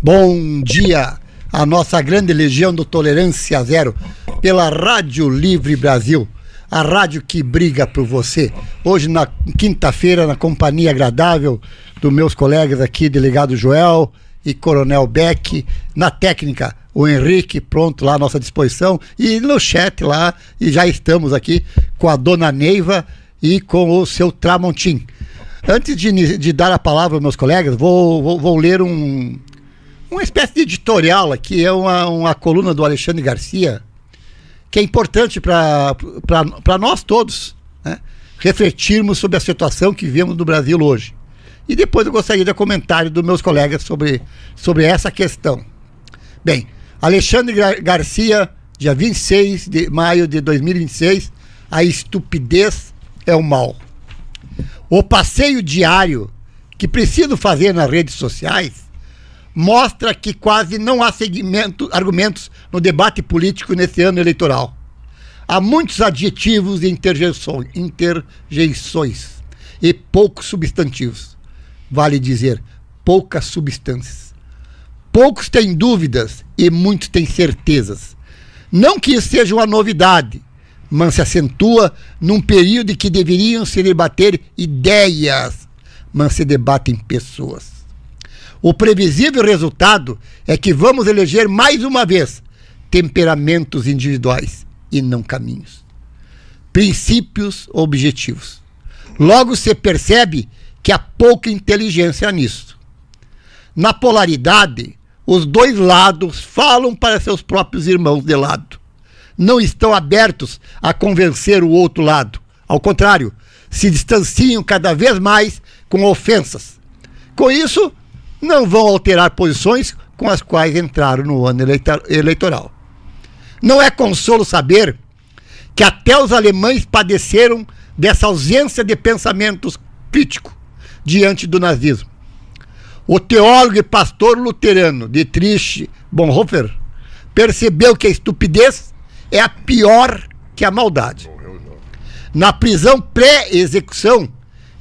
Bom dia à nossa grande legião do Tolerância Zero pela Rádio Livre Brasil, a rádio que briga por você. Hoje, na quinta-feira, na companhia agradável dos meus colegas aqui, delegado Joel e Coronel Beck, na técnica, o Henrique, pronto lá à nossa disposição, e no chat lá, e já estamos aqui com a dona Neiva e com o seu Tramontim. Antes de dar a palavra aos meus colegas, vou ler uma espécie de editorial aqui, é uma coluna do Alexandre Garcia, que é importante para nós todos, né, refletirmos sobre a situação que vivemos no Brasil hoje. E depois eu gostaria de comentário dos meus colegas sobre essa questão. Bem, Alexandre Garcia, dia 26 de maio de 2026, a estupidez é o mal. O passeio diário que preciso fazer nas redes sociais mostra que quase não há argumentos no debate político nesse ano eleitoral. Há muitos adjetivos e interjeições e poucos substantivos. Vale dizer, poucas substâncias. Poucos têm dúvidas e muitos têm certezas. Não que isso seja uma novidade, mas se acentua num período em que deveriam se debater ideias, mas se debatem pessoas. O previsível resultado é que vamos eleger mais uma vez temperamentos individuais e não caminhos. Princípios objetivos. Logo se percebe que há pouca inteligência nisso. Na polaridade, os dois lados falam para seus próprios irmãos de lado. Não estão abertos a convencer o outro lado. Ao contrário, se distanciam cada vez mais com ofensas. Com isso, não vão alterar posições com as quais entraram no ano eleitoral. Não é consolo saber que até os alemães padeceram dessa ausência de pensamento crítico diante do nazismo. O teólogo e pastor luterano Dietrich Bonhoeffer percebeu que a estupidez é a pior que a maldade. Na prisão pré-execução,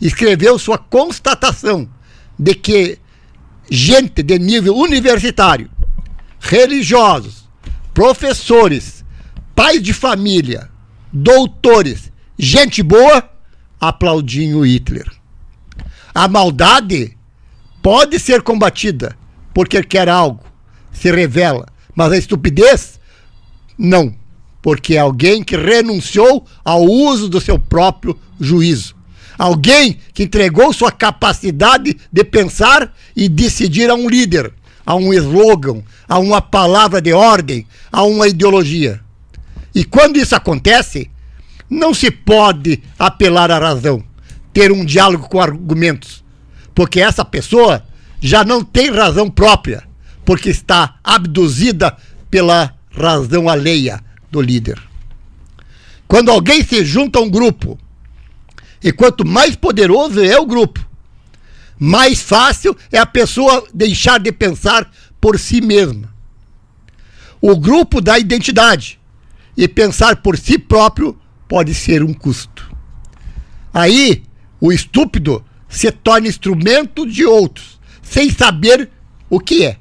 escreveu sua constatação de que gente de nível universitário, religiosos, professores, pais de família, doutores, gente boa, aplaudiam Hitler. A maldade pode ser combatida porque quer algo, se revela, mas a estupidez, não, porque é alguém que renunciou ao uso do seu próprio juízo. Alguém que entregou sua capacidade de pensar e decidir a um líder, a um slogan, a uma palavra de ordem, a uma ideologia. E quando isso acontece, não se pode apelar à razão, ter um diálogo com argumentos, porque essa pessoa já não tem razão própria, porque está abduzida pela razão alheia do líder. Quando alguém se junta a um grupo, e quanto mais poderoso é o grupo, mais fácil é a pessoa deixar de pensar por si mesma. O grupo dá identidade, e pensar por si próprio pode ser um custo. Aí, o estúpido se torna instrumento de outros, sem saber o que é.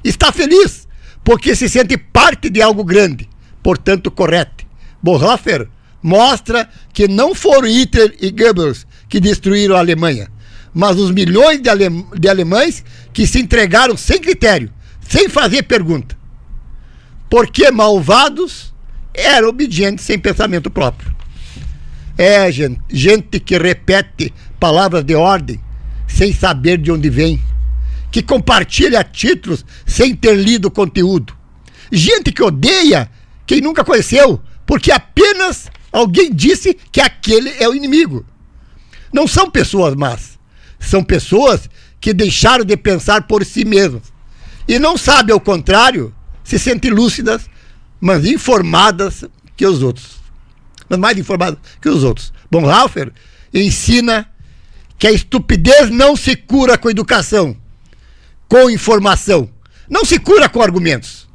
Está feliz, porque se sente parte de algo grande, portanto correto. Bonhoeffer mostra que não foram Hitler e Goebbels que destruíram a Alemanha, mas os milhões de alemães que se entregaram sem critério, sem fazer pergunta. Porque malvados eram obedientes sem pensamento próprio. É gente que repete palavras de ordem sem saber de onde vem, que compartilha títulos sem ter lido o conteúdo. Gente que odeia quem nunca conheceu, porque apenas alguém disse que aquele é o inimigo. Não são pessoas más, são pessoas que deixaram de pensar por si mesmas e não sabem, ao contrário, se sentem lúcidas, mas informadas que os outros. Mas mais informadas que os outros. Bonhoeffer ensina que a estupidez não se cura com educação, com informação. Não se cura com argumentos.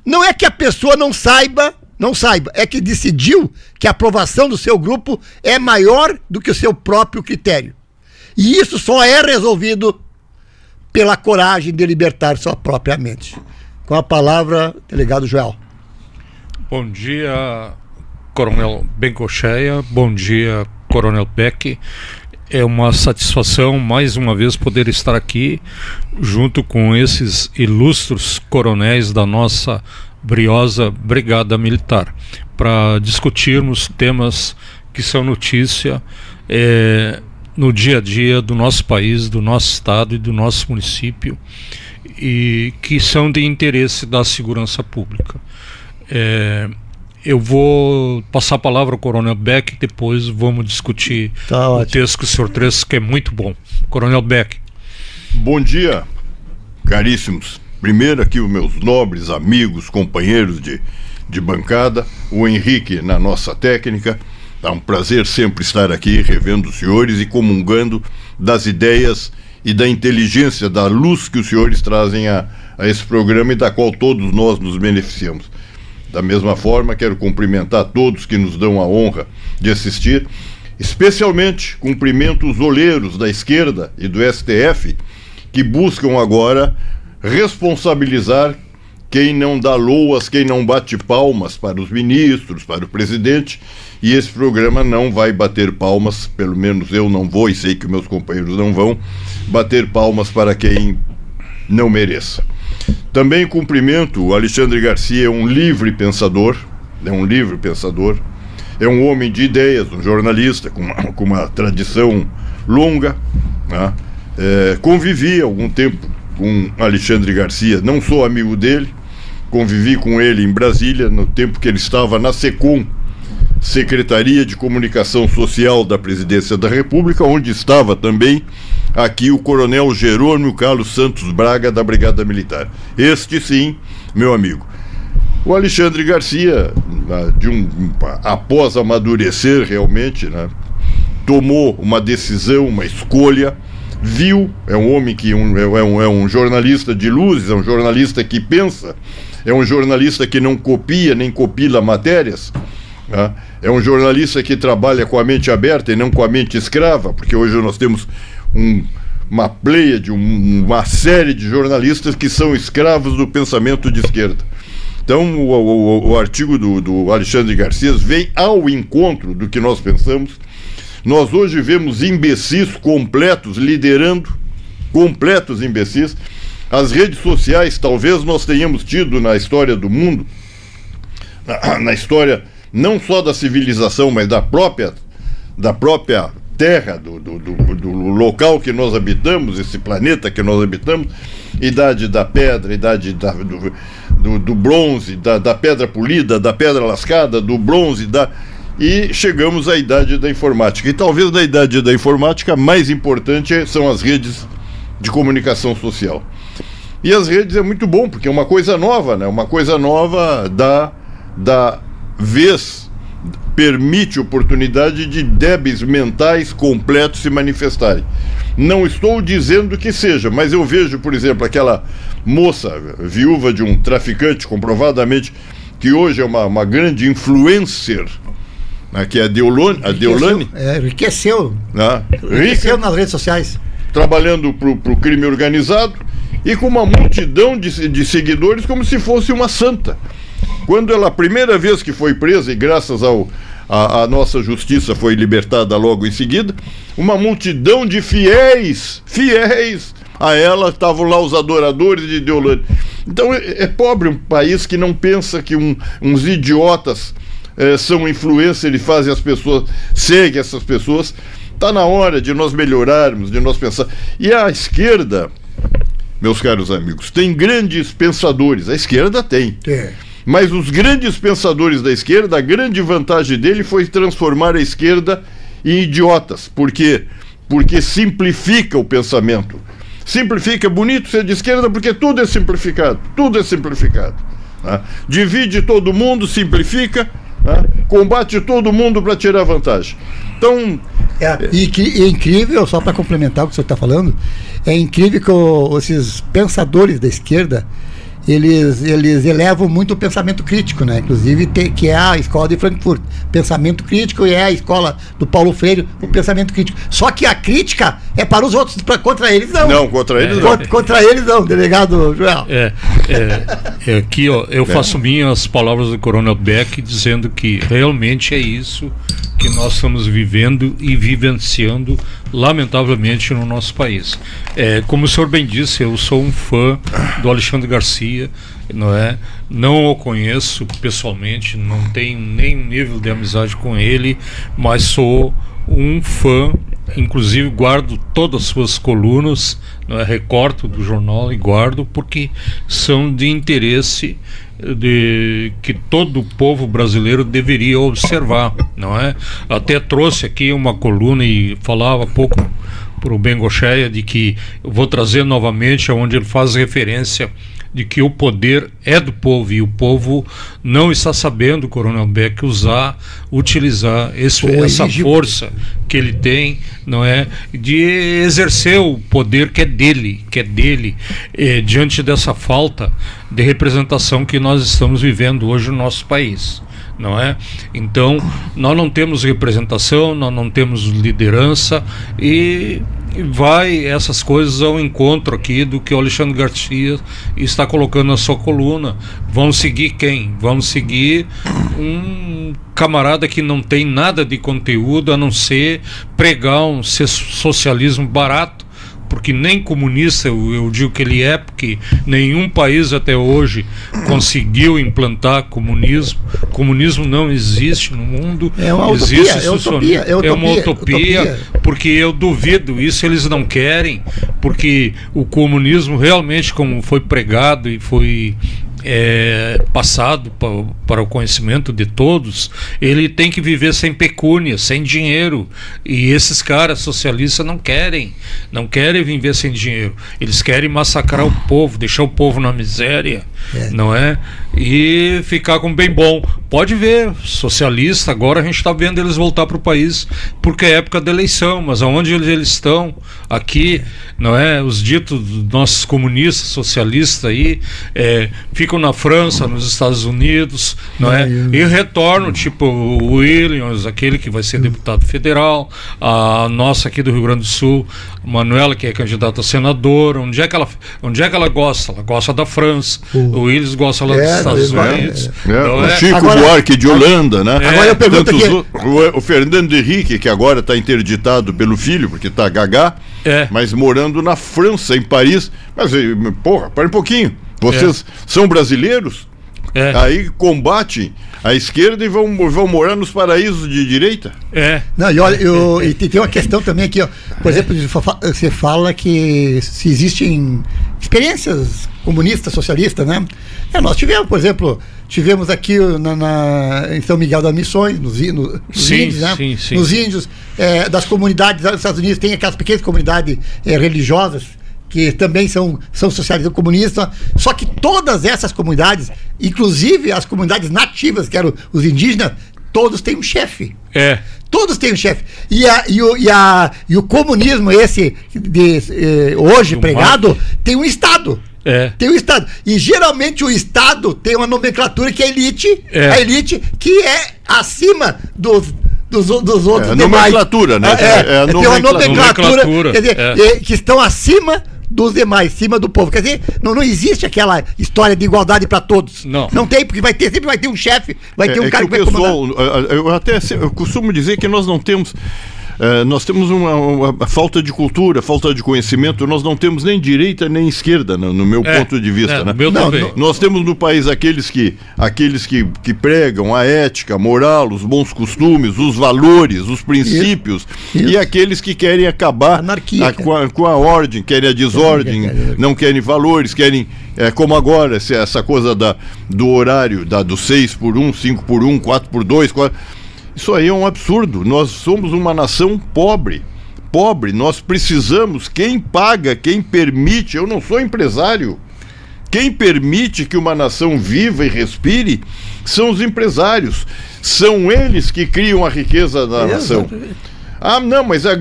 Não é que a pessoa não saiba, é que decidiu que a aprovação do seu grupo é maior do que o seu próprio critério. E isso só é resolvido pela coragem de libertar sua própria mente. Com a palavra, delegado Joel. Bom dia, Coronel Bengocheia. Bom dia, Coronel Beck. É uma satisfação, mais uma vez, poder estar aqui junto com esses ilustres coronéis da nossa briosa Brigada Militar, para discutirmos temas que são notícia no dia a dia do nosso país, do nosso estado e do nosso município, e que são de interesse da segurança pública. Eu vou passar a palavra ao Coronel Beck e depois vamos discutir o texto que o senhor trouxe, que é muito bom. Coronel Beck. Bom dia, caríssimos. Primeiro aqui os meus nobres amigos, companheiros de bancada, o Henrique na nossa técnica. É um prazer sempre estar aqui revendo os senhores e comungando das ideias e da inteligência, da luz que os senhores trazem a esse programa e da qual todos nós nos beneficiamos. Da mesma forma, quero cumprimentar todos que nos dão a honra de assistir, especialmente cumprimento os olheiros da esquerda e do STF, que buscam agora responsabilizar quem não dá loas, quem não bate palmas para os ministros, para o presidente, e esse programa não vai bater palmas, pelo menos eu não vou, e sei que meus companheiros não vão, bater palmas para quem não mereça. Também cumprimento o Alexandre Garcia, é um livre pensador, é um homem de ideias, um jornalista com uma tradição longa, né? Convivi algum tempo com Alexandre Garcia, não sou amigo dele, convivi com ele em Brasília no tempo que ele estava na SECOM, Secretaria de Comunicação Social da Presidência da República, onde estava também aqui o Coronel Jerônimo Carlos Santos Braga, da Brigada Militar. Este sim, meu amigo. O Alexandre Garcia, após amadurecer realmente, né, tomou uma decisão, uma escolha, viu, é um homem que é um jornalista de luzes, é um jornalista que pensa, é um jornalista que não copia nem copila matérias, né? É um jornalista que trabalha com a mente aberta e não com a mente escrava, porque hoje nós temos uma pleia de uma série de jornalistas que são escravos do pensamento de esquerda. Então o artigo do Alexandre Garcia vem ao encontro do que nós pensamos. Nós hoje vemos imbecis completos liderando, completos imbecis. As redes sociais, talvez nós tenhamos tido na história do mundo, na história não só da civilização, mas da própria terra, do local que nós habitamos, esse planeta que nós habitamos, idade da pedra, idade do bronze, da pedra polida, da pedra lascada, do bronze, e chegamos à idade da informática. E talvez na idade da informática a mais importante são as redes de comunicação social. E as redes é muito bom, porque é uma coisa nova, né? Uma coisa nova da vez permite oportunidade de débeis mentais completos se manifestarem. Não estou dizendo que seja, mas eu vejo, por exemplo, aquela moça viúva de um traficante, comprovadamente, que hoje é uma grande influencer, né, que é a Deolane. Enriqueceu. Enriqueceu nas redes sociais. Trabalhando para o crime organizado e com uma multidão de seguidores como se fosse uma santa. Quando ela, a primeira vez que foi presa, e graças a nossa justiça foi libertada logo em seguida, uma multidão de fiéis a ela, estavam lá os adoradores de Deolane. Então é pobre um país que não pensa que uns idiotas são influência, ele faz as pessoas, segue essas pessoas. Está na hora de nós melhorarmos, de nós pensar. E a esquerda, meus caros amigos, tem grandes pensadores, a esquerda tem. Mas os grandes pensadores da esquerda, a grande vantagem dele foi transformar a esquerda em idiotas. Por quê? Porque simplifica o pensamento. Simplifica, bonito ser de esquerda porque tudo é simplificado. Tá? Divide todo mundo, simplifica, tá? Combate todo mundo para tirar vantagem. Então... é incrível, só para complementar o que o senhor está falando, é incrível que esses pensadores da esquerda, eles elevam muito o pensamento crítico, né? Inclusive, que é a escola de Frankfurt. Pensamento crítico, e é a escola do Paulo Freire, o pensamento crítico. Só que a crítica é para os outros, contra eles não. Não, contra eles não. Contra eles não, delegado Joel. Aqui, ó, eu faço minhas palavras do Coronel Beck, dizendo que realmente é isso que nós estamos vivendo e vivenciando, lamentavelmente, no nosso país. Como o senhor bem disse, eu sou um fã do Alexandre Garcia, não é? Não o conheço pessoalmente, não tenho nem nível de amizade com ele, mas sou um fã, inclusive guardo todas as suas colunas, não é? Recorto do jornal e guardo porque são de interesse de que todo o povo brasileiro deveria observar, não é? Até trouxe aqui uma coluna e falava pouco para o Bengocheia de que eu vou trazer novamente, onde ele faz referência de que o poder é do povo e o povo não está sabendo, Coronel Beck, utilizar essa força que ele tem, não é, de exercer o poder que é dele, diante dessa falta de representação que nós estamos vivendo hoje no nosso país, não é? Então, nós não temos representação, nós não temos liderança e essas coisas ao encontro aqui do que o Alexandre Garcia está colocando na sua coluna. Vão seguir quem? Vão seguir um camarada que não tem nada de conteúdo a não ser pregar um socialismo barato, porque nem comunista eu digo que ele é, porque nenhum país até hoje conseguiu implantar comunismo. Comunismo não existe no mundo. É uma utopia. É uma utopia, porque eu duvido, isso eles não querem, porque o comunismo realmente, como foi pregado e foi passado para o conhecimento de todos, ele tem que viver sem pecúnia, sem dinheiro, e esses caras socialistas não querem viver sem dinheiro, eles querem massacrar o povo, deixar o povo na miséria, não é? E ficar com bem bom. Pode ver, socialista, agora a gente está vendo eles voltar para o país, porque é época da eleição, mas aonde eles estão? Aqui, não é? Os ditos dos nossos comunistas, socialistas aí, ficam na França, nos Estados Unidos, não é? E retornam, tipo o Williams, aquele que vai ser deputado federal, a nossa aqui do Rio Grande do Sul, Manuela, que é candidata a senadora. Onde é que ela gosta? Ela gosta da França. O Williams gosta lá dos Estados Unidos. O Chico Buarque de Holanda, né? Agora eu pergunto aqui. O Fernando Henrique, que agora está interditado pelo filho, porque está gagá, mas morando na França, em Paris. Mas, porra, para um pouquinho. Vocês são brasileiros? Aí combatem a esquerda e vão morar nos paraísos de direita? Não, e olha, e tem uma questão também aqui, ó. Por exemplo, você fala que se existem experiências comunistas, socialistas, né? Nós tivemos, por exemplo, aqui em São Miguel das Missões, nos índios, né? Sim. Nos índios, das comunidades dos Estados Unidos, tem aquelas pequenas comunidades religiosas que também são socialistas comunistas, só que todas essas comunidades, inclusive as comunidades nativas, que eram os indígenas, todos têm um chefe. Todos têm um chefe. E o comunismo, esse hoje pregado, tem um Estado. Tem um Estado. E geralmente o Estado tem uma nomenclatura que é a elite que é acima dos outros demais. Nomenclatura, né? Tem uma nomenclatura, quer dizer, que estão acima dos demais, acima do povo. Quer dizer, não existe aquela história de igualdade para todos. Não tem, porque sempre vai ter um chefe, vai ter um cara que vai comandar. Eu costumo dizer que nós não temos... nós temos uma falta de cultura, falta de conhecimento. Nós não temos nem direita nem esquerda, no meu ponto de vista, né? Nós temos no país aqueles que pregam a ética, a moral, os bons costumes, os valores, os princípios, e aqueles que querem acabar com a ordem, querem a desordem, não querem valores, querem, como agora, essa coisa do horário, do 6x1, 5x1, 4x2, Isso aí é um absurdo. Nós somos uma nação pobre. Nós precisamos, quem paga, quem permite, eu não sou empresário, quem permite que uma nação viva e respire são os empresários. São eles que criam a riqueza da nação. Ah, não, mas a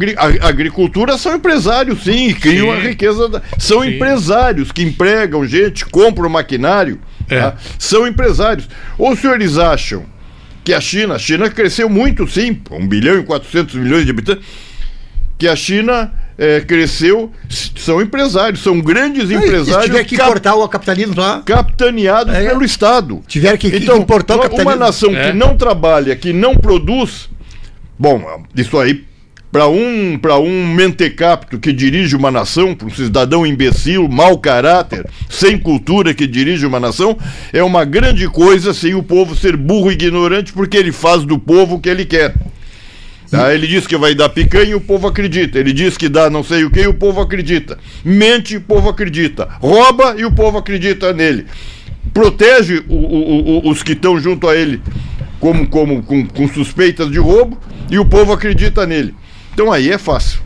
agricultura são empresários, sim, e criam a riqueza. São empresários que empregam gente, compram maquinário, tá? São empresários. Ou os senhores acham que a China cresceu muito, sim, 1 bilhão e 400 milhões de habitantes, que a China cresceu, são empresários, são grandes empresários. Se tiver que importar o capitalismo lá, capitaneados pelo Estado. Tiver que então, importar o capitalismo. Uma nação que não trabalha, que não produz, bom, isso aí, para um mentecapto que dirige uma nação, para um cidadão imbecil, mau caráter, sem cultura que dirige uma nação, é uma grande coisa sem o povo ser burro e ignorante, porque ele faz do povo o que ele quer. Tá? Ele diz que vai dar picanha e o povo acredita. Ele diz que dá não sei o que e o povo acredita. Mente e o povo acredita. Rouba e o povo acredita nele. Protege os que estão junto a ele com suspeitas de roubo e o povo acredita nele. Então aí é fácil.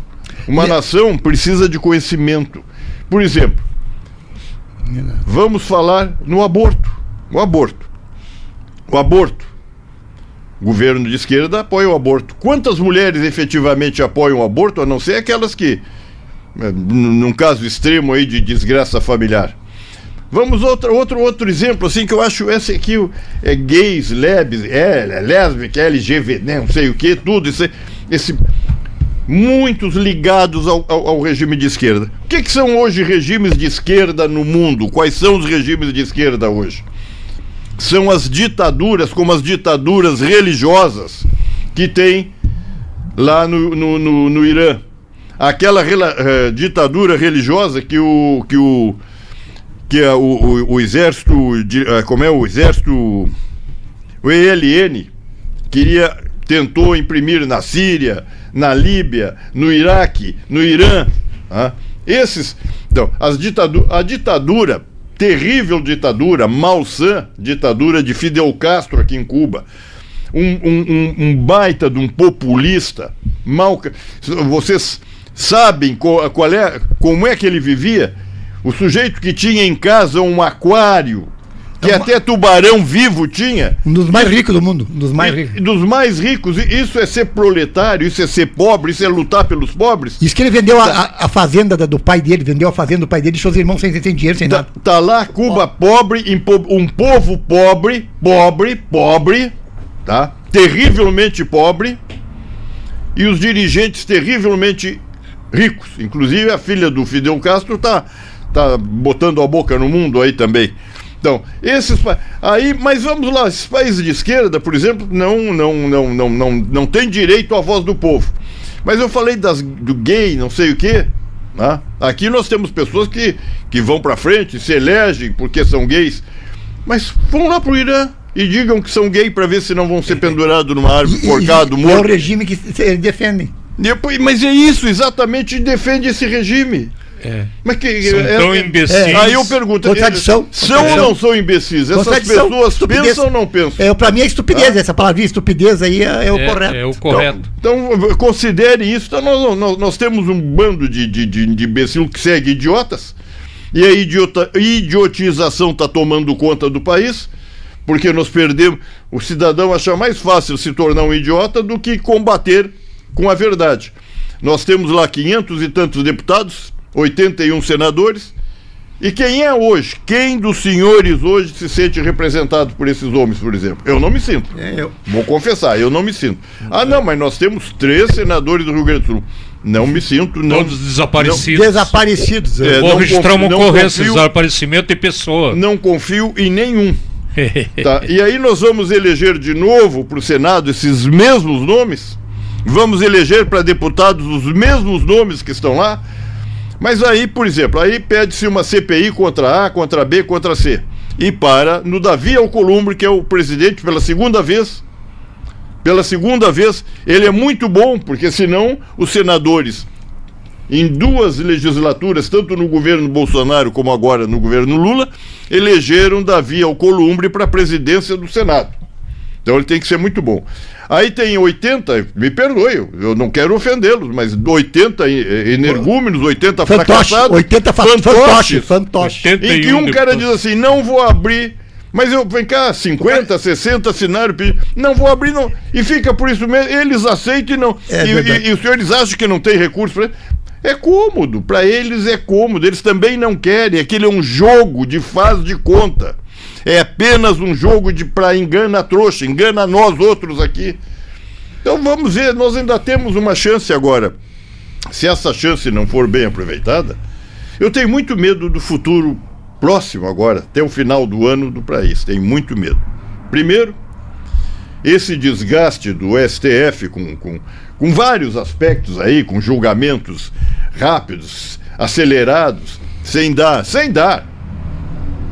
Uma nação precisa de conhecimento. Por exemplo, vamos falar no aborto. O aborto. O governo de esquerda apoia o aborto. Quantas mulheres efetivamente apoiam o aborto, a não ser aquelas que, num caso extremo aí de desgraça familiar? Vamos outro exemplo, assim, que eu acho esse aqui é gays, lésbica, LGBT, né, não sei o que, tudo isso, muitos ligados ao regime de esquerda. O que são hoje regimes de esquerda no mundo? Quais são os regimes de esquerda hoje? São as ditaduras, como as ditaduras religiosas que tem lá no Irã. Aquela ditadura religiosa que o exército, o ELN tentou imprimir na Síria, na Líbia, no Iraque, no Irã. Então, a ditadura, terrível ditadura, malsã ditadura de Fidel Castro aqui em Cuba, um baita de um populista, vocês sabem como é que ele vivia? O sujeito que tinha em casa um aquário, que até tubarão vivo tinha. Um dos mais ricos do mundo. Dos mais ricos. Isso é ser proletário, isso é ser pobre, isso é lutar pelos pobres. Isso que ele vendeu a fazenda do pai dele, vendeu a fazenda do pai dele, deixou os irmãos sem dinheiro, sem nada. Tá lá, Cuba pobre, um povo pobre, tá? Terrivelmente pobre, e os dirigentes terrivelmente ricos. Inclusive a filha do Fidel Castro tá botando a boca no mundo aí também. Então, mas vamos lá, esses países de esquerda, por exemplo, não tem direito à voz do povo. Mas eu falei do gay, não sei o quê, né? Aqui nós temos pessoas que vão pra frente, se elegem porque são gays, mas vão lá pro Irã e digam que são gay para ver se não vão ser pendurados numa árvore, forcado, morto. É o regime que eles defendem. Mas é isso, exatamente, defende esse regime. Mas são tão imbecis. Aí eu pergunto, são ou não são imbecis? Essas pessoas pensam ou não pensam? Para mim é estupidez, essa palavrinha estupidez aí é o correto. É o correto. Então considere isso. Então, nós temos um bando de imbecil que segue idiotas, e a idiotização está tomando conta do país, porque nós perdemos. O cidadão acha mais fácil se tornar um idiota do que combater com a verdade. Nós temos lá 500 e tantos deputados, 81 senadores, e quem é hoje? Quem dos senhores hoje se sente representado por esses homens, por exemplo? Eu não me sinto. Vou confessar, eu não me sinto. Não, mas nós temos 3 senadores do Rio Grande do Sul. Não me sinto. Todos desaparecidos. Desaparecidos. Vou registrar uma ocorrência de desaparecimento de pessoa. Não confio em nenhum. Tá? E aí nós vamos eleger de novo para o Senado esses mesmos nomes, vamos eleger para deputados os mesmos nomes que estão lá, mas aí, por exemplo, aí pede-se uma CPI contra A, contra B, contra C, e para no Davi Alcolumbre, que é o presidente pela segunda vez, ele é muito bom, porque senão os senadores, em 2 legislaturas, tanto no governo Bolsonaro como agora no governo Lula, elegeram Davi Alcolumbre para a presidência do Senado. Então ele tem que ser muito bom. Aí tem 80, me perdoe, eu não quero ofendê-los, mas 80 energúmenos, 80 fracassados, 80 fantoches. Em que um cara diz assim, não vou abrir Mas vem cá, 50, 60 assinaram, não vou abrir, não. E fica por isso mesmo, eles aceitam e não. E os senhores acham que não tem recurso? É cômodo, para eles é cômodo, eles também não querem. Aquilo é um jogo de faz de conta. É apenas um jogo para engana a trouxa, engana nós outros aqui. Então vamos ver, nós ainda temos uma chance agora. Se essa chance não for bem aproveitada, eu tenho muito medo do futuro próximo agora, até o final do ano do país. Tenho muito medo. Primeiro, esse desgaste do STF com vários aspectos aí, com julgamentos rápidos, acelerados, sem dar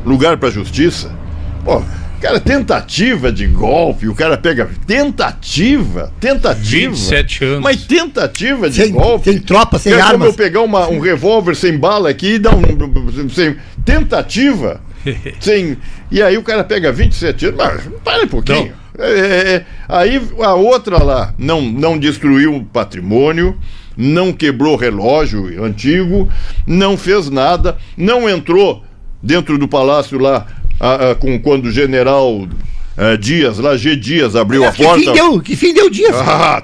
lugar para a justiça. Pô, cara, tentativa de golpe, o cara pega tentativa. 27 anos. Mas tentativa de golpe. Sem tropa, sem armas. Como eu pegar um revólver sem bala aqui e dar tentativa. E aí o cara pega 27 anos. Mas para um pouquinho. Aí a outra lá não destruiu o patrimônio, não quebrou relógio antigo, não fez nada, não entrou dentro do palácio lá quando o general Dias, lá G. Dias, abriu a porta. Que fim deu Dias?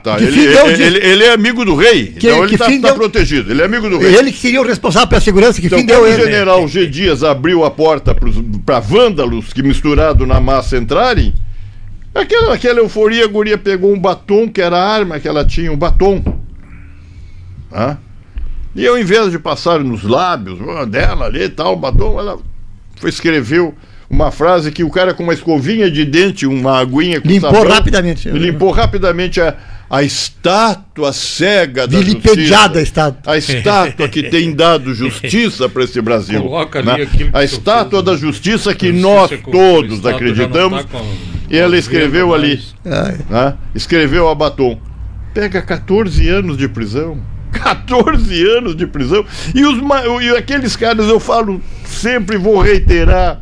Tá. Ele é amigo do rei, então ele está protegido. Ele é amigo do rei. Ele que seria o responsável pela segurança, que então, fim deu ele. O general G. Dias abriu a porta para vândalos que misturado na massa entrarem. Aquela euforia, a guria pegou um batom, que era a arma que ela tinha, um batom. E ao invés de passar nos lábios dela ali e tal, o batom, ela escreveu uma frase que o cara com uma escovinha de dente, uma aguinha com limpou rapidamente. Limpou rapidamente a estátua cega da vilipendiada justiça. A estátua que tem dado justiça para esse Brasil. Coloca ali a estátua da justiça que nós todos acreditamos. E ela escreveu ali. Escreveu a batom. Pega 14 anos de prisão. 14 anos de prisão. E aqueles caras, eu falo sempre, vou reiterar.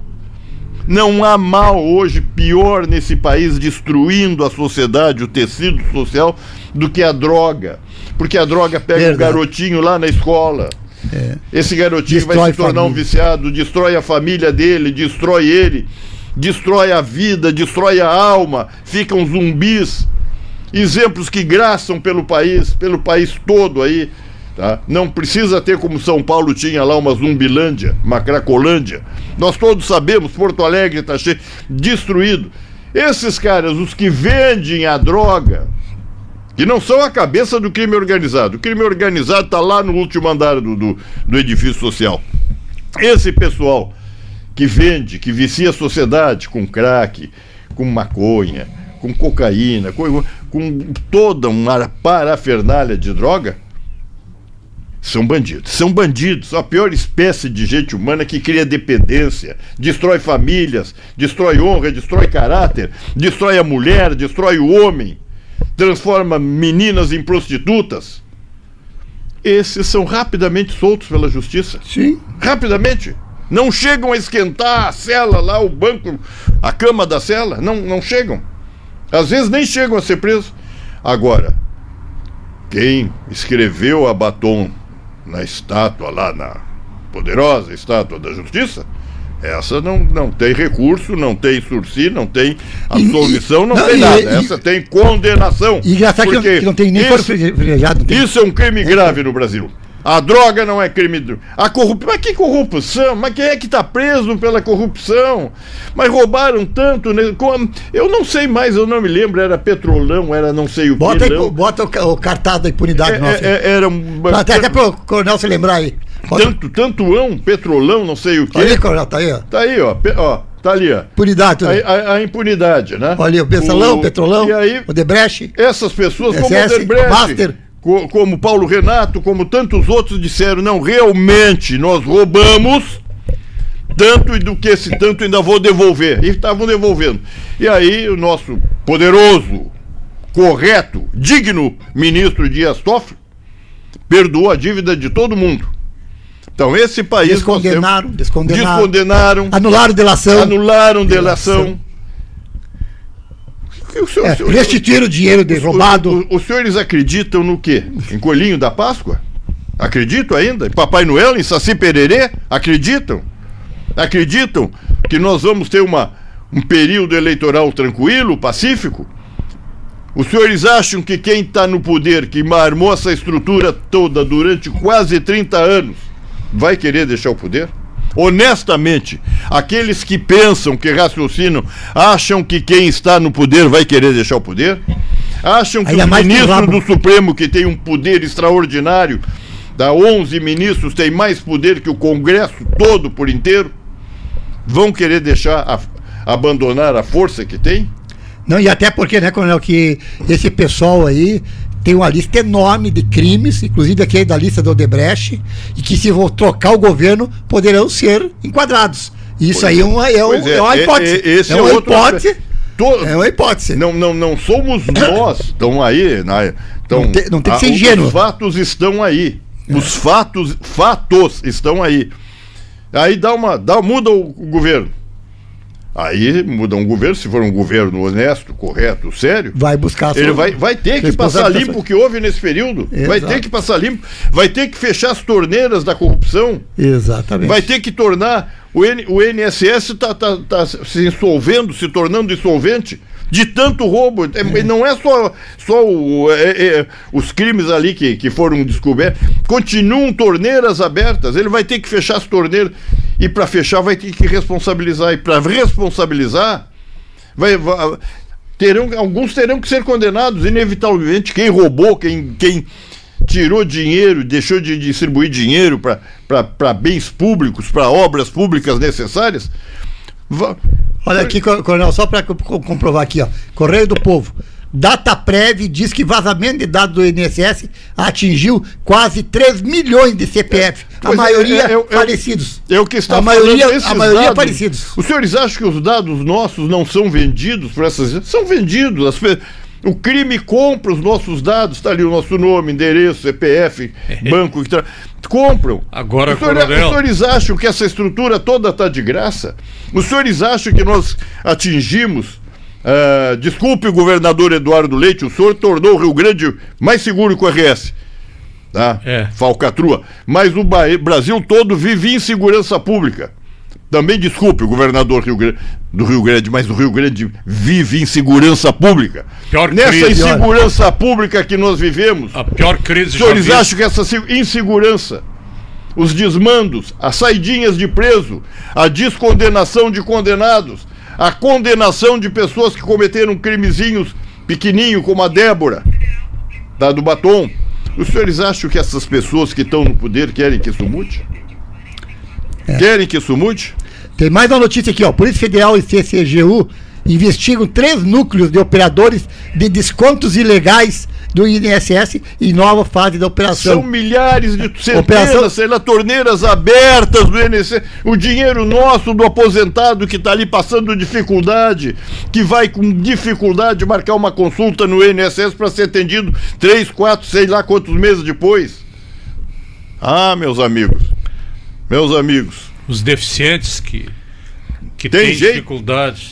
Não há mal hoje pior nesse país destruindo a sociedade, o tecido social, do que a droga. Porque a droga pega o garotinho lá na escola. Esse garotinho vai se tornar um viciado, destrói a família dele, destrói ele, destrói a vida, destrói a alma, ficam zumbis. Exemplos que graçam pelo país todo aí. Tá? Não precisa ter como São Paulo tinha lá uma Zumbilândia, uma Cracolândia. Nós todos sabemos, Porto Alegre está cheio, destruído. Esses caras, os que vendem a droga, que não são a cabeça do crime organizado. O crime organizado está lá no último andar do edifício social. Esse pessoal que vende, que vicia a sociedade com crack, com maconha, com cocaína, com toda uma parafernália de droga, são bandidos, são a pior espécie de gente humana que cria dependência, destrói famílias, destrói honra, destrói caráter, destrói a mulher, destrói o homem, transforma meninas em prostitutas. Esses são rapidamente soltos pela justiça. Sim. Rapidamente. Não chegam a esquentar a cela lá, o banco, a cama da cela, não chegam. Às vezes nem chegam a ser presos. Agora, quem escreveu a batom na estátua lá, na poderosa estátua da justiça, essa não tem recurso, não tem sursi, não tem absolvição, não tem nada. Essa tem condenação. E engraçado que não tem nem foro privilegiado. Isso é um crime grave no Brasil. A droga não é crime. Mas que corrupção? Mas quem é que está preso pela corrupção? Mas roubaram tanto. Eu não sei mais, eu não me lembro. Era Petrolão, era não sei o que. Bota o cartaz da impunidade nossa. Até para o coronel se lembrar aí. Tantoão, Petrolão, não sei o que. Tá aí, coronel, tá aí, ó. Tá aí, ó. Tá ali, ó. Impunidade. A impunidade, né? Olha aí, o Mensalão, Petrolão, e aí, Odebrecht. Essas pessoas, SS, como Odebrecht, Master, como Paulo Renato, como tantos outros disseram, não, realmente nós roubamos tanto, e do que esse tanto ainda vou devolver. E estavam devolvendo. E aí o nosso poderoso, correto, digno ministro Dias Toffoli perdoou a dívida de todo mundo. Então esse país... Descondenaram. Anularam delação. Restituir o dinheiro roubado. Os senhores acreditam no quê? Em Coelhinho da Páscoa? Acreditam ainda? Em Papai Noel, em Saci Pererê? Acreditam? Acreditam que nós vamos ter uma um período eleitoral tranquilo, pacífico? Os senhores acham que quem está no poder, que armou essa estrutura toda durante quase 30 anos, vai querer deixar o poder? Honestamente, aqueles que pensam, que raciocinam, acham que quem está no poder vai querer deixar o poder? Acham que o ministro do Supremo, que tem um poder extraordinário, 11 ministros, tem mais poder que o Congresso todo por inteiro, vão querer abandonar a força que tem? Não, e até porque, né, Coronel, que esse pessoal aí tem uma lista enorme de crimes, inclusive aquele da lista do Odebrecht, e que se vou trocar o governo, poderão ser enquadrados. Isso aí é uma hipótese. Esse é uma outro hipótese. É uma hipótese. Não somos nós, estão aí. Não tem que ser ingênuo. Os fatos estão aí. Os fatos estão aí. Aí muda o governo. Aí muda um governo, se for um governo honesto, correto, sério, vai buscar. Ele vai ter que passar limpo o que houve nesse período. Exato. Vai ter que passar limpo, vai ter que fechar as torneiras da corrupção. Exatamente. Vai ter que tornar o INSS tá se insolvendo, se tornando insolvente de tanto roubo. Não é só os crimes ali que foram descobertos. Continuam torneiras abertas. Ele vai ter que fechar as torneiras. E para fechar vai ter que responsabilizar. E para responsabilizar, alguns terão que ser condenados, inevitavelmente. Quem roubou, quem tirou dinheiro, deixou de distribuir dinheiro para bens públicos, para obras públicas necessárias. Olha aqui, Coronel, só para comprovar aqui, ó. Correio do Povo. Dataprev diz que vazamento de dados do INSS atingiu quase 3 milhões de CPF. A maioria falecidos. É o que está a maioria falecidos. Os senhores acham que os dados nossos não são vendidos por essas... São vendidos. O crime compra os nossos dados. Está ali o nosso nome, endereço, CPF, banco... Compram. Agora, os senhores acham que essa estrutura toda está de graça? Os senhores acham que nós atingimos... desculpe o governador Eduardo Leite, o senhor tornou o Rio Grande mais seguro que o RS, tá? Falcatrua, mas o Brasil todo vive em insegurança pública. Também desculpe o governador do Rio Grande, mas o Rio Grande vive em insegurança pública. Nessa insegurança pública que nós vivemos, a pior crise. Os senhores acham que essa insegurança, os desmandos, as saidinhas de preso, a descondenação de condenados, a condenação de pessoas que cometeram crimezinhos pequenininhos, como a Débora, do Batom. Os senhores acham que essas pessoas que estão no poder querem que isso mude? Querem que isso mude? Tem mais uma notícia aqui, ó. Polícia Federal e CCGU investigam 3 núcleos de operadores de descontos ilegais do INSS em nova fase da operação. São milhares de centenas, torneiras abertas do INSS. O dinheiro nosso do aposentado que está ali passando dificuldade, que vai com dificuldade marcar uma consulta no INSS para ser atendido 3, 4, sei lá quantos meses depois. Meus amigos. Os deficientes que têm dificuldades.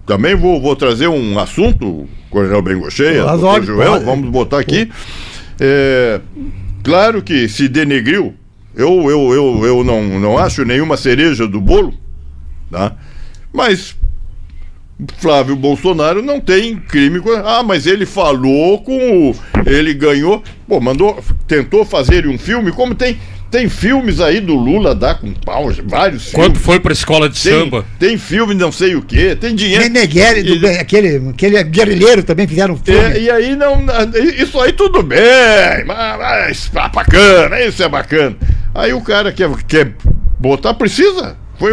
Também vou trazer um assunto, Coronel Bengocheia, Joel, vamos botar aqui. Claro que se denegriu, eu não acho nenhuma cereja do bolo, tá? Mas Flávio Bolsonaro não tem crime. Mas ele falou ele ganhou, tentou fazer um filme, como tem filmes aí do Lula, dá com pau, vários filmes. Quando foi pra escola de samba? Tem filme não sei o que, tem dinheiro. Menegheri, aquele guerrilheiro também fizeram um filme. E aí isso aí tudo bem, mas bacana, isso é bacana. Aí o cara quer botar, precisa. Foi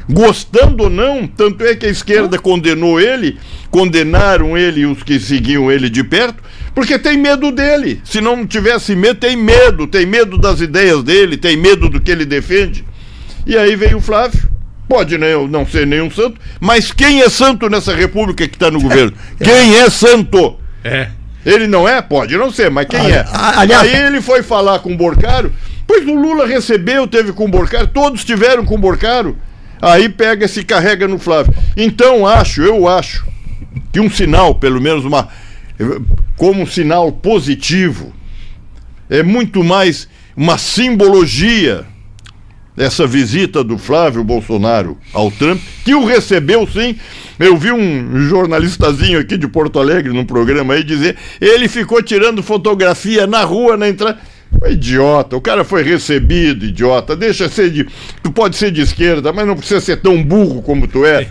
gostando ou não, tanto é que a esquerda condenaram ele e os que seguiam ele de perto, porque tem medo dele. Se não tivesse medo, tem medo das ideias dele, tem medo do que ele defende. E aí veio o Flávio, pode não ser nenhum santo, mas quem é santo nessa república que está no governo? Quem é santo? Ele não é? Pode não ser, mas quem é? Aí ele foi falar com o Borcaro. Pois o Lula teve com o Borcaro, todos tiveram com o Borcaro. Aí pega e se carrega no Flávio. Então eu acho que um sinal, pelo menos como um sinal positivo, é muito mais uma simbologia essa visita do Flávio Bolsonaro ao Trump, que o recebeu sim. Eu vi um jornalistazinho aqui de Porto Alegre num programa aí dizer, ele ficou tirando fotografia na rua, na entrada. Idiota, o cara foi recebido, idiota. Deixa ser tu pode ser de esquerda, mas não precisa ser tão burro como tu é,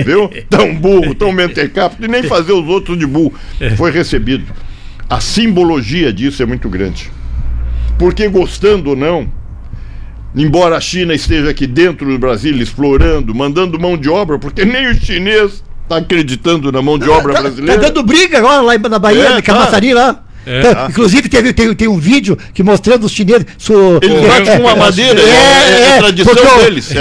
viu? Tão burro, tão mentecapto, e nem fazer os outros de burro. Foi recebido. A simbologia disso é muito grande. Porque gostando ou não, embora a China esteja aqui dentro do Brasil explorando, mandando mão de obra, porque nem o chinês está acreditando na mão de obra brasileira. Tá dando briga agora lá na Bahia, de Camaçari lá. Inclusive tem um vídeo que mostrando os chineses. Eles batem com a madeira, é a tradição deles.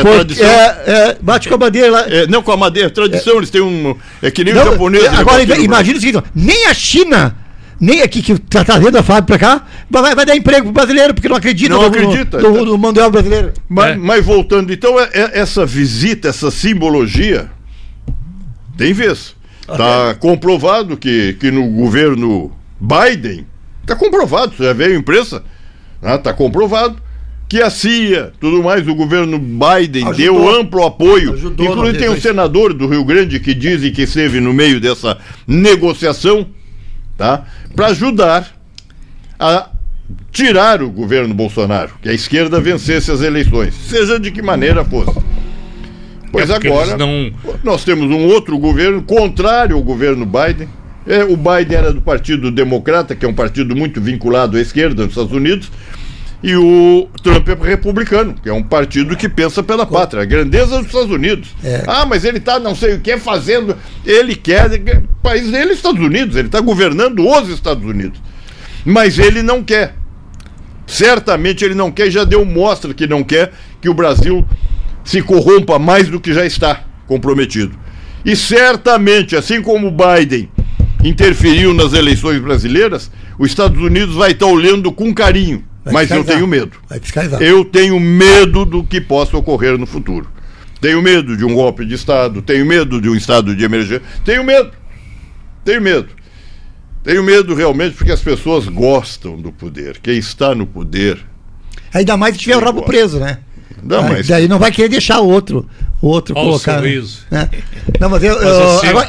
Bate com a madeira lá. Não com a madeira, é tradição, eles têm um. É que nem o japonês. Agora imagina o seguinte: nem a China. Nem aqui que tá trazendo a Fábio pra cá, vai dar emprego pro brasileiro, porque não acredita no mão de obra brasileiro. Mas voltando, então, essa visita, essa simbologia, tem vez. Tá comprovado que no governo Biden, tá comprovado, já veio a imprensa, tá comprovado que a CIA, tudo mais, o governo Biden deu amplo apoio. Inclusive tem um senador do Rio Grande que dizem que esteve no meio dessa negociação, tá? Para ajudar a tirar o governo Bolsonaro, que a esquerda vencesse as eleições, seja de que maneira fosse. Pois agora nós temos um outro governo contrário ao governo Biden. O Biden era do Partido Democrata, que é um partido muito vinculado à esquerda nos Estados Unidos, e o Trump é republicano, que é um partido que pensa pela pátria, a grandeza dos Estados Unidos. Mas ele tá não sei o que fazendo, ele quer, o país dele é Estados Unidos, ele está governando os Estados Unidos, mas ele não quer, certamente ele não quer, já deu mostra que não quer que o Brasil se corrompa mais do que já está comprometido, e certamente, assim como o Biden interferiu nas eleições brasileiras, os Estados Unidos vai estar olhando com carinho. Mas eu tenho medo. Eu tenho medo do que possa ocorrer no futuro. Tenho medo de um golpe de Estado, tenho medo de um estado de emergência. Tenho medo realmente, porque as pessoas gostam do poder. Quem está no poder... Ainda mais que tiver o rabo preso, né? Daí não vai querer deixar o outro colocar. Né? Não, mas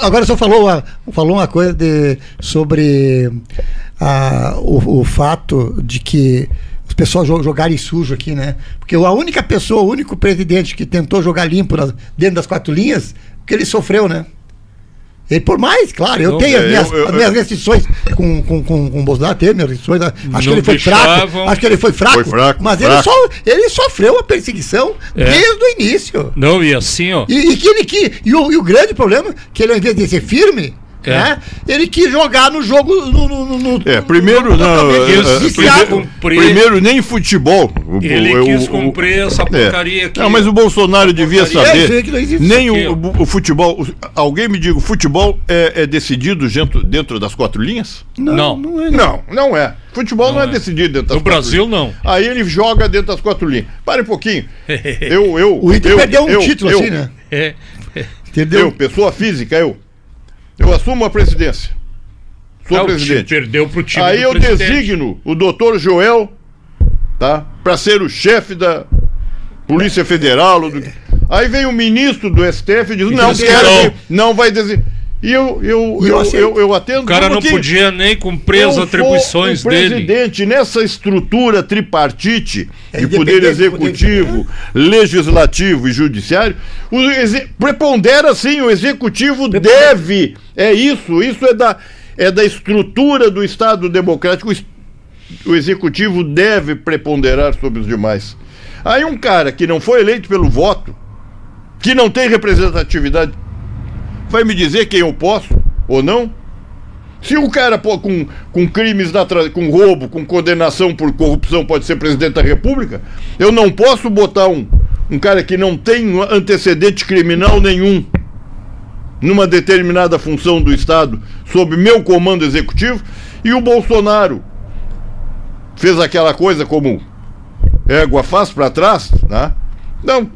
agora só falou uma coisa sobre o fato de que as pessoas jogarem sujo aqui, né? Porque a única pessoa, o único presidente que tentou jogar limpo dentro das 4 linhas, porque ele sofreu, né? Ele, por mais, claro, eu tenho as minhas restrições com o Bolsonaro, tenho minhas restrições, acho que ele foi fraco, mas ele sofreu a perseguição desde o início. Não, e assim, ó. E o grande problema é que ele, ao invés de ser firme, né, ele quis jogar no jogo. Primeiro, nem futebol. Ele quis cumprir essa porcaria aqui. Não, mas o Bolsonaro devia saber. Nem o futebol. Alguém me diga, o futebol é decidido dentro das 4 linhas? Não. Não é. Futebol não é decidido dentro das 4 linhas. No Brasil, não. Aí ele joga dentro das 4 linhas. Pare um pouquinho. O Inter perdeu um título assim, né? Entendeu? Pessoa física, eu assumo a presidência. Sou presidente. Perdeu pro time. Aí eu designo o doutor Joel, tá? Para ser o chefe da Polícia Federal. Aí vem o ministro do STF e diz: não vai designar. E eu atendo. O cara não podia nem cumprir as atribuições dele. O presidente, nessa estrutura tripartite de poder executivo, legislativo e judiciário, prepondera sim, o executivo deve. Isso é da estrutura do Estado democrático. O executivo deve preponderar sobre os demais. Aí um cara que não foi eleito pelo voto, que não tem representatividade, vai me dizer quem eu posso ou não? Se o cara com crimes, com roubo, com condenação por corrupção pode ser presidente da República, eu não posso botar um cara que não tem antecedente criminal nenhum numa determinada função do Estado sob meu comando executivo. E o Bolsonaro fez aquela coisa como égua faz para trás, né? Não,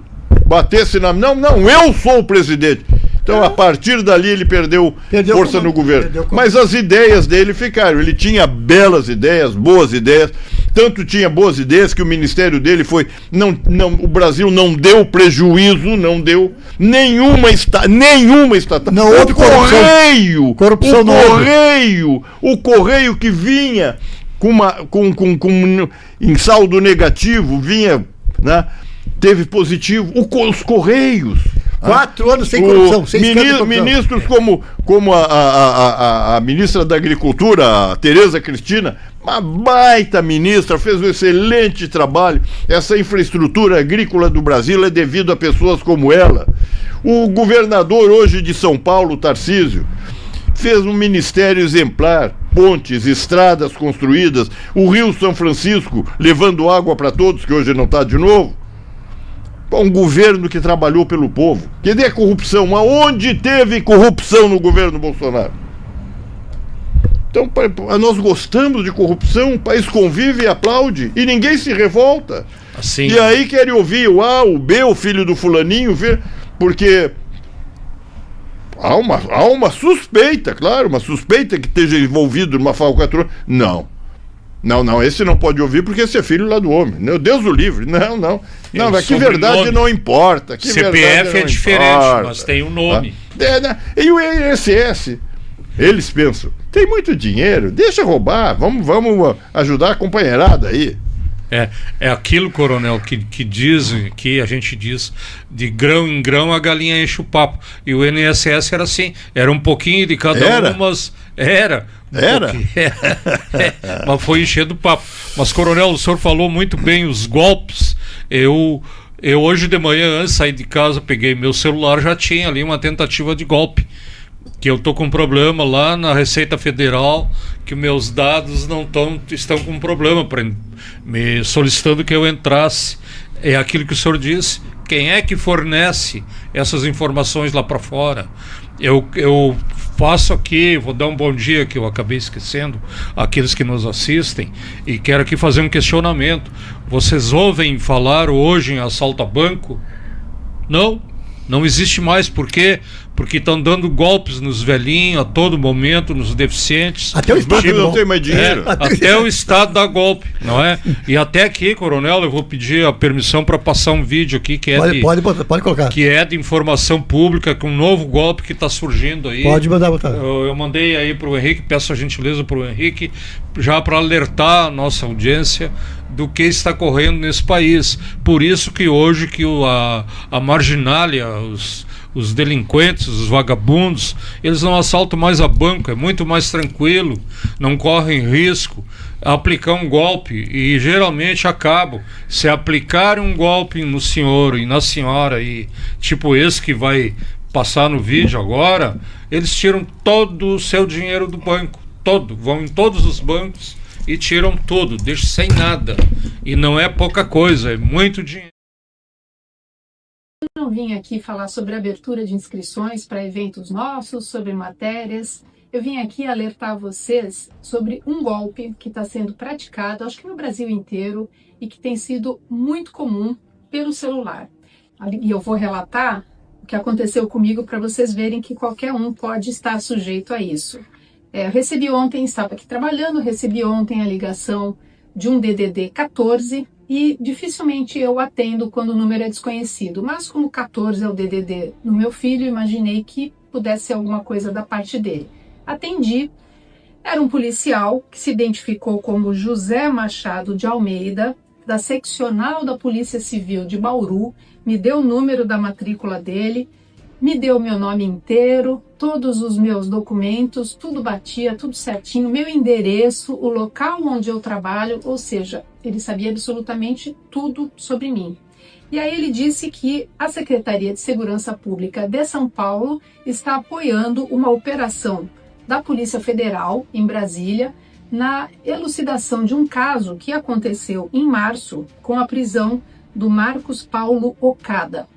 batesse na... Não, eu sou o presidente. Então, a partir dali, ele perdeu força no governo. Mas as ideias dele ficaram. Ele tinha belas ideias, boas ideias. tanto tinha boas ideias que o ministério dele foi... o Brasil não deu prejuízo, não deu nenhuma estatal. Não houve corrupção O correio que vinha em saldo negativo, vinha, né, teve positivo. Os Correios. 4 anos sem corrupção. Ministros como a ministra da Agricultura, a Tereza Cristina, uma baita ministra, fez um excelente trabalho. Essa infraestrutura agrícola do Brasil é devido a pessoas como ela. O governador hoje de São Paulo, Tarcísio, fez um ministério exemplar, pontes, estradas construídas, o Rio São Francisco levando água para todos, que hoje não está de novo. Um governo que trabalhou pelo povo. Cadê a corrupção? Aonde teve corrupção no governo Bolsonaro? Então, nós gostamos de corrupção, o país convive e aplaude, e ninguém se revolta. Assim. E aí querem ouvir o A, o B, o filho do fulaninho, porque há uma suspeita, claro, uma suspeita que esteja envolvido numa falcatrua. Não, esse não pode ouvir porque esse é filho lá do homem. Meu Deus o livre. Não, que verdade não importa. Que CPF é diferente, mas tem um nome. E o INSS, eles pensam, tem muito dinheiro, deixa roubar, vamos ajudar a companheirada aí. É aquilo, coronel, que dizem, que a gente diz, de grão em grão a galinha enche o papo. E o INSS era assim, era um pouquinho de cada um, mas era. Mas foi enchendo o papo. Mas, coronel, o senhor falou muito bem os golpes. Eu hoje de manhã, antes de sair de casa, peguei meu celular, já tinha ali uma tentativa de golpe. Que eu tô com um problema lá na Receita Federal, que meus dados não estão com um problema, me solicitando que eu entrasse. É aquilo que o senhor disse, quem é que fornece essas informações lá para fora? Eu faço aqui, vou dar um bom dia, que eu acabei esquecendo, àqueles que nos assistem, e quero aqui fazer um questionamento. Vocês ouvem falar hoje em assalto a banco? Não existe mais. Por quê? Porque estão dando golpes nos velhinhos a todo momento, nos deficientes. Até o Estado não tem mais dinheiro. Até o Estado dá golpe, não é? E até aqui, coronel, eu vou pedir a permissão para passar um vídeo aqui que pode colocar. Que é de informação pública, com um novo golpe que está surgindo aí. Pode mandar botar. Eu mandei aí para o Henrique, peço a gentileza para o Henrique, já para alertar a nossa audiência do que está correndo nesse país. Por isso que hoje a marginália, os delinquentes, os vagabundos, eles não assaltam mais a banco, é muito mais tranquilo, não correm risco a aplicar um golpe, e geralmente acabam. Se aplicar um golpe no senhor e na senhora, e tipo esse que vai passar no vídeo agora, eles tiram todo o seu dinheiro do banco, vão em todos os bancos e tiram tudo, deixam sem nada, e não é pouca coisa, é muito dinheiro. Eu não vim aqui falar sobre abertura de inscrições para eventos nossos, sobre matérias. Eu vim aqui alertar vocês sobre um golpe que está sendo praticado, acho que no Brasil inteiro, e que tem sido muito comum pelo celular. E eu vou relatar o que aconteceu comigo para vocês verem que qualquer um pode estar sujeito a isso. Eu recebi ontem, estava aqui trabalhando, recebi ontem a ligação de um DDD 14, e dificilmente eu atendo quando o número é desconhecido, mas como 14 é o DDD no meu filho, imaginei que pudesse ser alguma coisa da parte dele. Atendi, era um policial que se identificou como José Machado de Almeida, da seccional da Polícia Civil de Bauru, me deu o número da matrícula dele, me deu meu nome inteiro, todos os meus documentos, tudo batia, tudo certinho, meu endereço, o local onde eu trabalho, ou seja, ele sabia absolutamente tudo sobre mim. E aí ele disse que a Secretaria de Segurança Pública de São Paulo está apoiando uma operação da Polícia Federal em Brasília na elucidação de um caso que aconteceu em março com a prisão do Marcos Paulo Okada.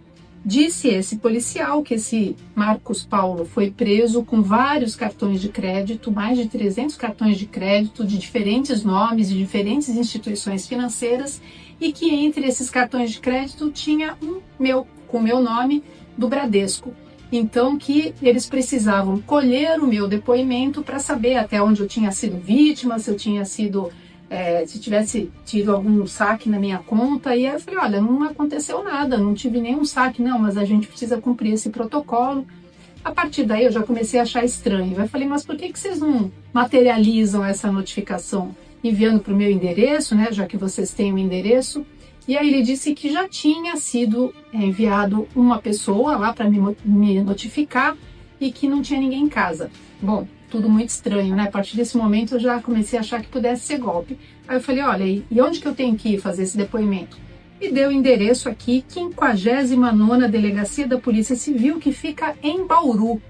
Disse esse policial que esse Marcos Paulo foi preso com vários cartões de crédito, mais de 300 cartões de crédito de diferentes nomes, de diferentes instituições financeiras, e que entre esses cartões de crédito tinha um meu, com meu nome, do Bradesco. Então que eles precisavam colher o meu depoimento para saber até onde eu tinha sido vítima, se eu tinha sido se tivesse tido algum saque na minha conta. E aí eu falei, olha, não aconteceu nada, não tive nenhum saque, não, mas a gente precisa cumprir esse protocolo. A partir daí eu já comecei a achar estranho. Eu falei, mas por que vocês não materializam essa notificação enviando para o meu endereço, né, já que vocês têm o endereço? E aí ele disse que já tinha sido enviado uma pessoa lá para me notificar e que não tinha ninguém em casa. Bom, tudo muito estranho, né? A partir desse momento eu já comecei a achar que pudesse ser golpe. Aí eu falei, olha, e onde que eu tenho que ir fazer esse depoimento? E deu o endereço aqui, 59ª Delegacia da Polícia Civil, que fica em Bauru.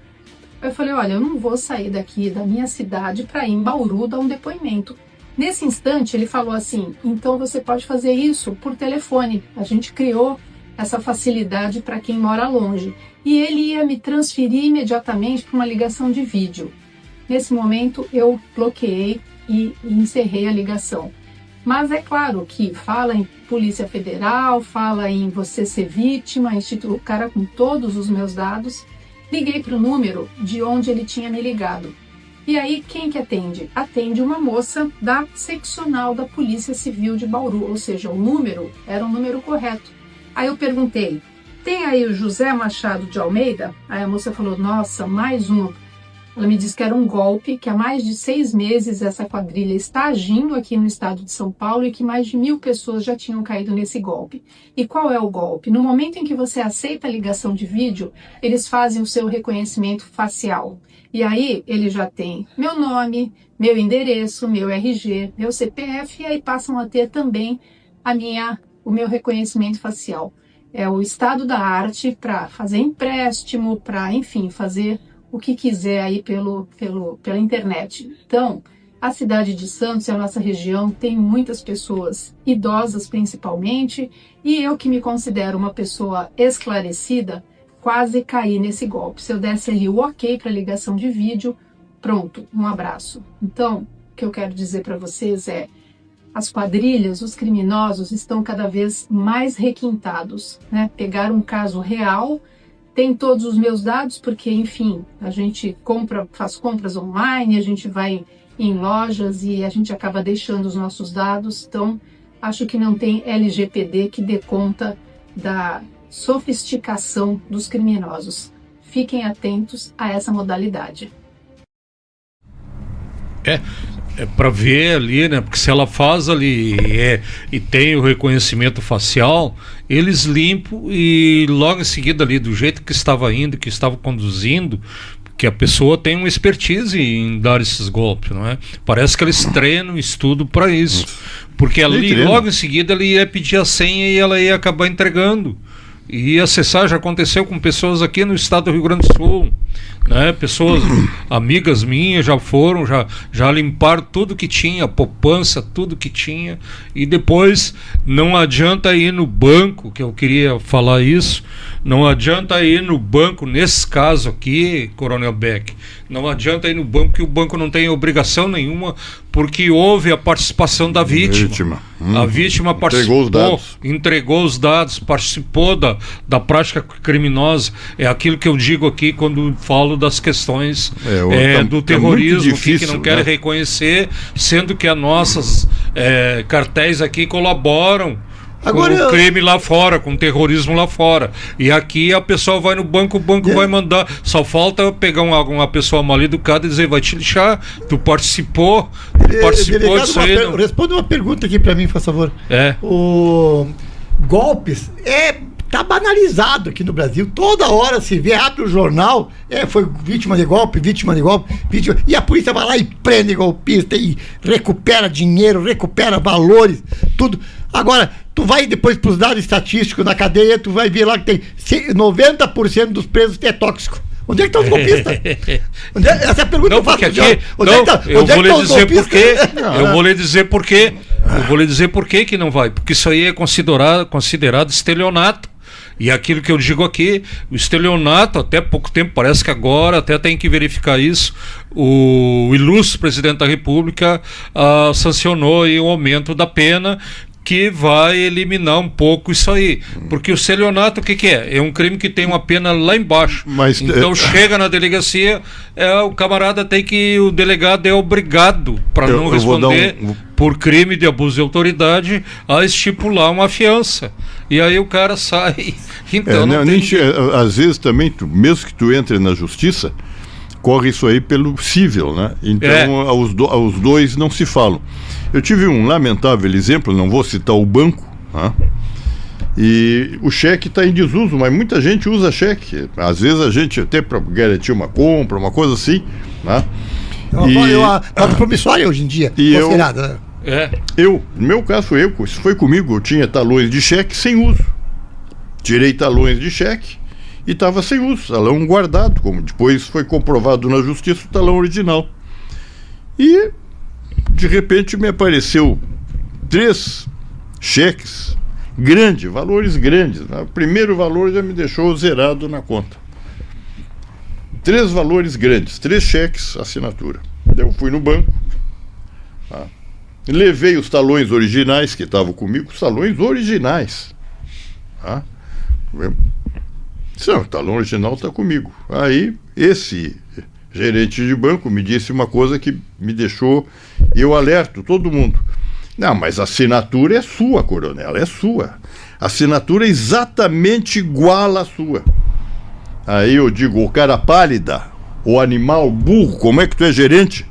Aí eu falei, olha, eu não vou sair daqui da minha cidade para ir em Bauru dar um depoimento. Nesse instante ele falou assim, então você pode fazer isso por telefone. A gente criou essa facilidade para quem mora longe. E ele ia me transferir imediatamente para uma ligação de vídeo. Nesse momento eu bloqueei e encerrei a ligação. Mas é claro que fala em Polícia Federal, fala em você ser vítima, instituiu o cara com todos os meus dados. Liguei para o número de onde ele tinha me ligado. E aí quem que atende? Atende uma moça da seccional da Polícia Civil de Bauru, ou seja, o número era o número correto. Aí eu perguntei, tem aí o José Machado de Almeida? Aí a moça falou, nossa, mais um. Ela me disse que era um golpe, que há mais de 6 meses essa quadrilha está agindo aqui no estado de São Paulo e que mais de 1.000 pessoas já tinham caído nesse golpe. E qual é o golpe? No momento em que você aceita a ligação de vídeo, eles fazem o seu reconhecimento facial. E aí ele já tem meu nome, meu endereço, meu RG, meu CPF, e aí passam a ter também o meu reconhecimento facial. É o estado da arte para fazer empréstimo, para, enfim, fazer o que quiser aí pela internet. Então, a cidade de Santos e a nossa região tem muitas pessoas, idosas principalmente, e eu que me considero uma pessoa esclarecida, quase caí nesse golpe. Se eu desse ali o ok para ligação de vídeo, pronto, um abraço. Então, o que eu quero dizer para vocês é, as quadrilhas, os criminosos estão cada vez mais requintados, né? Pegaram um caso real, tem todos os meus dados, porque, enfim, a gente faz compras online, a gente vai em lojas e a gente acaba deixando os nossos dados. Então, acho que não tem LGPD que dê conta da sofisticação dos criminosos. Fiquem atentos a essa modalidade. É para ver ali, né? Porque se ela faz ali e tem o reconhecimento facial, eles limpam e logo em seguida ali, do jeito que estava indo, que estava conduzindo, que a pessoa tem uma expertise em dar esses golpes, não é? Parece que eles treinam, estudam para isso. Porque ali, logo em seguida, ele ia pedir a senha e ela ia acabar entregando. E acessar, já aconteceu com pessoas aqui no estado do Rio Grande do Sul, né? Pessoas, amigas minhas já foram, já limparam tudo que tinha, poupança, tudo que tinha, e depois não adianta ir no banco, que eu queria falar isso, não adianta ir no banco, nesse caso aqui, Coronel Beck, não adianta ir no banco, que o banco não tem obrigação nenhuma, porque houve a participação da vítima. A vítima participou, entregou os dados, participou da prática criminosa. É aquilo que eu digo aqui quando falo das questões do terrorismo, difícil, que não querem reconhecer, sendo que as nossas cartéis aqui colaboram agora, com o crime lá fora, com o terrorismo lá fora. E aqui a pessoa vai no banco, o banco vai mandar. Só falta pegar uma pessoa mal educada e dizer, vai te lixar, tu participou disso aí. Responda uma pergunta aqui pra mim, por favor. O golpes tá banalizado aqui no Brasil. Toda hora se vê, abre o jornal, foi vítima de golpe, e a polícia vai lá e prende golpista e recupera dinheiro, recupera valores, tudo. Agora, tu vai depois pros dados estatísticos na cadeia, tu vai ver lá que tem 90% dos presos é tóxico. Onde é que estão os golpistas? Essa é a pergunta que eu faço. Eu vou lhe dizer por quê. Eu vou lhe dizer por quê. Eu vou lhe dizer por quê que não vai. Porque isso aí é considerado estelionato. E aquilo que eu digo aqui, o estelionato, até pouco tempo, parece que agora até tem que verificar isso, o ilustre presidente da República sancionou aí o aumento da pena, que vai eliminar um pouco isso aí. Porque o celionato, o que é? É um crime que tem uma pena lá embaixo. Mas, então chega na delegacia, o camarada tem que... O delegado é obrigado, para não responder por crime de abuso de autoridade, a estipular uma fiança. E aí o cara sai. Então às vezes também, mesmo que tu entre na justiça, corre isso aí pelo civil, né? Então os dois não se falam. Eu tive um lamentável exemplo, não vou citar o banco, né? E o cheque está em desuso, mas muita gente usa cheque. Às vezes a gente até para garantir uma compra, uma coisa assim, né? É promissória hoje em dia, considerada. No meu caso isso foi comigo, eu tinha talões de cheque sem uso. Tirei talões de cheque e estava sem uso, talão guardado, como depois foi comprovado na justiça, o talão original. E de repente me apareceu 3 cheques valores grandes. O primeiro valor já me deixou zerado na conta. 3 valores grandes, 3 cheques, assinatura. Eu fui no banco, levei os talões originais que estavam comigo, os talões originais. O talão original está comigo. Aí esse gerente de banco me disse uma coisa que me deixou... Eu alerto todo mundo. Não, mas a assinatura é sua, coronel, é sua. A assinatura é exatamente igual à sua. Aí eu digo, o cara pálida, o animal burro, como é que tu é gerente?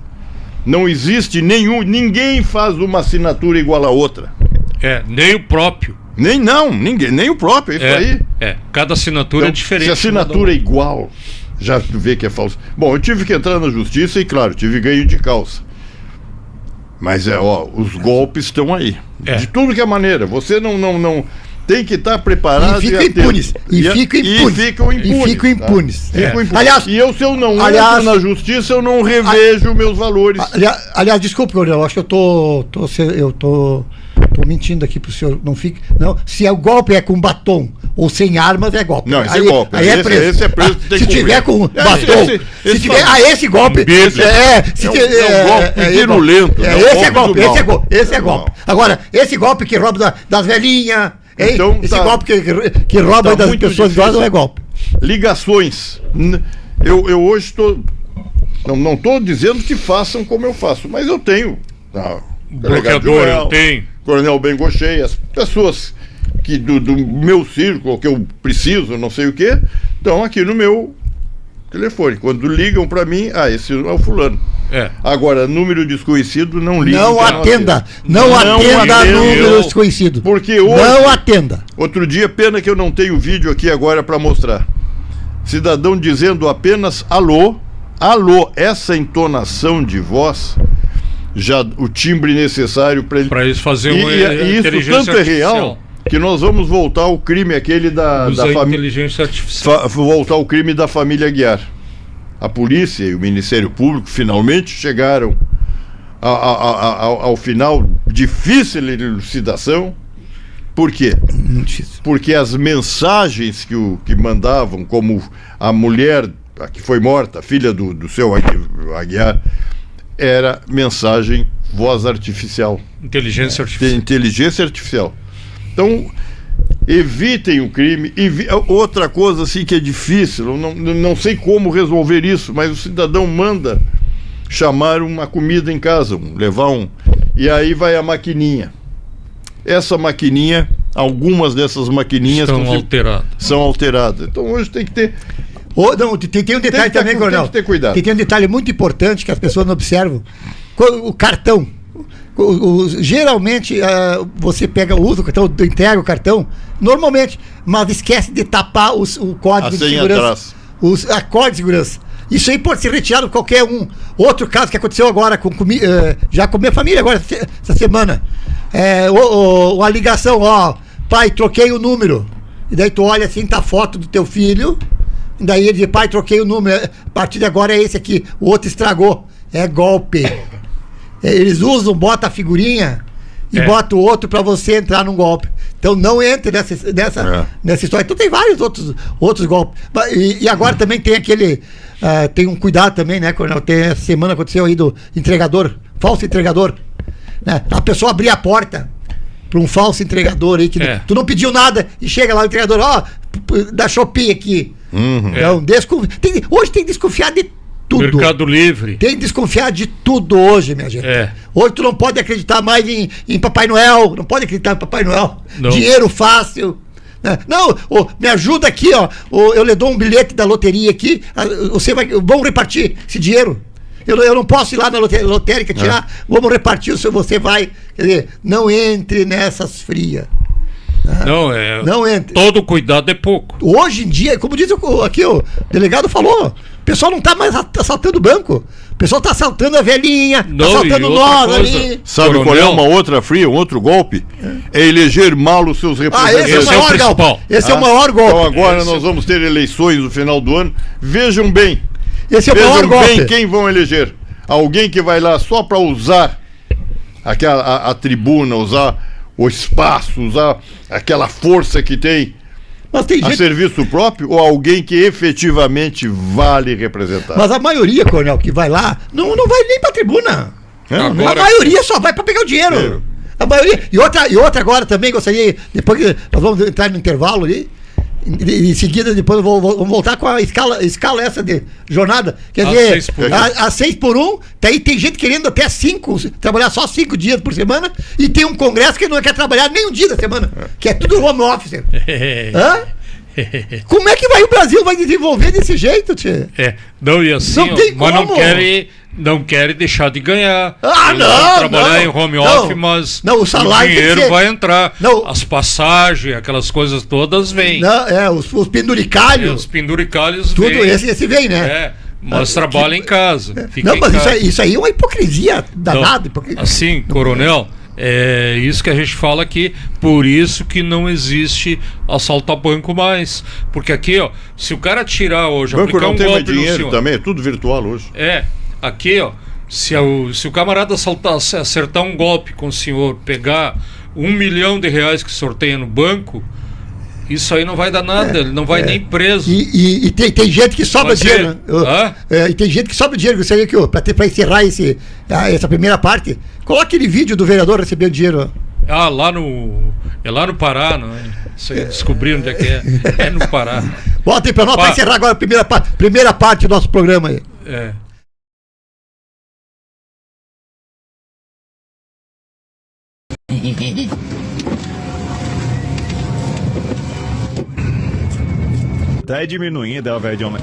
Não existe ninguém faz uma assinatura igual à outra. Nem o próprio. Nem o próprio, é isso aí. Cada assinatura é diferente. Se a assinatura é igual, já vê que é falso. Bom, eu tive que entrar na justiça e, claro, tive ganho de calça. Mas os golpes estão aí. De tudo que é maneira. Você não tem que estar preparado. E ficam impunes. E ficam impunes. Aliás, se eu não entro na justiça, eu não revejo meus valores. Aliás, desculpe, Coronel, acho que eu tô mentindo aqui pro senhor. Não, se o golpe é com batom ou sem armas, é golpe. Não, esse é golpe. Aí é preso. Esse é preso, se tiver com batom, esse golpe. É um golpe virulento. Esse é golpe. Agora, esse golpe que rouba das velhinhas, esse golpe que rouba das pessoas idosas não é golpe. Ligações. Eu hoje estou. Não estou dizendo que façam como eu faço, mas eu tenho. Bloqueador, eu tenho. Coronel Bengochea, as pessoas que do meu círculo, que eu preciso, não sei o que, estão aqui no meu telefone. Quando ligam para mim, esse é o fulano. Agora, número desconhecido, não liga. Não atenda número desconhecido. Porque hoje, não atenda. Outro dia, pena que eu não tenho vídeo aqui agora para mostrar. Cidadão dizendo apenas alô, essa entonação de voz, já o timbre necessário para ele. Para isso fazer uma inteligência tanto é real que nós vamos voltar ao crime aquele da inteligência artificial. Voltar ao crime da família Aguiar. A polícia e o Ministério Público finalmente chegaram ao final difícil elucidação. Por quê? Porque as mensagens que mandavam, como a mulher que foi morta, filha do seu Aguiar, era mensagem voz artificial. Inteligência artificial. Inteligência artificial. Então, evitem o crime. Outra coisa assim que é difícil, não sei como resolver isso, mas o cidadão manda chamar uma comida em casa, e aí vai a maquininha. Essa maquininha, algumas dessas maquininhas são alteradas. Então hoje tem que ter... Tem um detalhe também, Coronel. Tem que ter cuidado. Tem um detalhe muito importante que as pessoas não observam. O cartão. Geralmente você usa o cartão, entrega o cartão, normalmente, mas esquece de tapar o código de segurança. A código de segurança. Isso aí pode ser retirado qualquer um. Outro caso que aconteceu agora já com minha família agora essa semana. Uma ligação, pai, troquei o número. E daí tu olha assim, tá a foto do teu filho. E daí ele diz, pai, troquei o número. A partir de agora é esse aqui. O outro estragou. É golpe. Eles botam a figurinha e botam o outro para você entrar num golpe. Então não entre nessa história. Então tem vários outros golpes. E agora também tem aquele... tem um cuidado também, né, Coronel? Essa semana aconteceu aí do entregador, falso entregador. Né? A pessoa abria a porta pra um falso entregador aí, que tu não pediu nada e chega lá o entregador, da Shopee aqui. Então, hoje tem que desconfiar de tudo. Mercado Livre. Tem que desconfiar de tudo hoje, minha gente. Hoje tu não pode acreditar mais em Papai Noel, não pode acreditar em Papai Noel. Não. Dinheiro fácil. Não, me ajuda aqui, eu lhe dou um bilhete da loteria aqui, vamos repartir esse dinheiro. Eu não posso ir lá na lotérica tirar, vamos repartir, você vai. Quer dizer, não entre nessas frias. Não entre. Todo cuidado é pouco. Hoje em dia, como diz aqui o delegado falou, o pessoal não está mais assaltando o banco. O pessoal está assaltando a velhinha, está assaltando nós ali. Sabe qual é uma outra fria, um outro golpe? É eleger mal os seus representantes. Esse é o maior golpe. Esse é o maior golpe. Então agora nós vamos ter eleições no final do ano. Vejam bem. Esse é o maior golpe. Vejam bem quem vão eleger. Alguém que vai lá só para usar a tribuna, usar o espaço, usar aquela força que tem, mas tem gente... a serviço próprio, ou alguém que efetivamente vale representar. Mas a maioria, Coronel, que vai lá, não vai nem pra tribuna. Agora... A maioria só vai pra pegar o dinheiro. A maioria. E outra agora também, gostaria, depois que nós vamos entrar no intervalo ali, em seguida, depois vamos voltar com a escala essa de jornada. Quer dizer, a 6 por 1, tem gente querendo até 5, trabalhar só 5 dias por semana, e tem um congresso que não quer trabalhar nem um dia da semana, que é tudo home office. Como é que o Brasil vai desenvolver desse jeito, tchê? Não, e assim, mas não querem deixar de ganhar. Trabalhar em home office, mas o salário, o dinheiro vai entrar. As passagens, aquelas coisas todas vêm. Os penduricalhos. Os penduricalhos tudo vêm. Esse vem, né? Mas trabalha em casa. Isso aí é uma hipocrisia danada. Assim, Coronel, é isso que a gente fala aqui. Por isso que não existe assalto a banco mais. Porque aqui, se o cara tirar hoje, banco aplicar não um tem golpe mais dinheiro no senhor, também, é tudo virtual hoje. Aqui, se o camarada acertar um golpe com o senhor, pegar R$1 milhão que o senhor tenha no banco, isso aí não vai dar nada, ele não vai nem preso. E tem gente que sobra dinheiro. E tem gente que sobra dinheiro. Gostaria que, para encerrar essa primeira parte, coloque aquele vídeo do vereador recebendo dinheiro. Lá no Pará, não é? Descobriram onde é que é. É no Pará. Bota aí para nós, para encerrar agora a primeira parte do nosso programa aí. Tá diminuindo, velho de homem.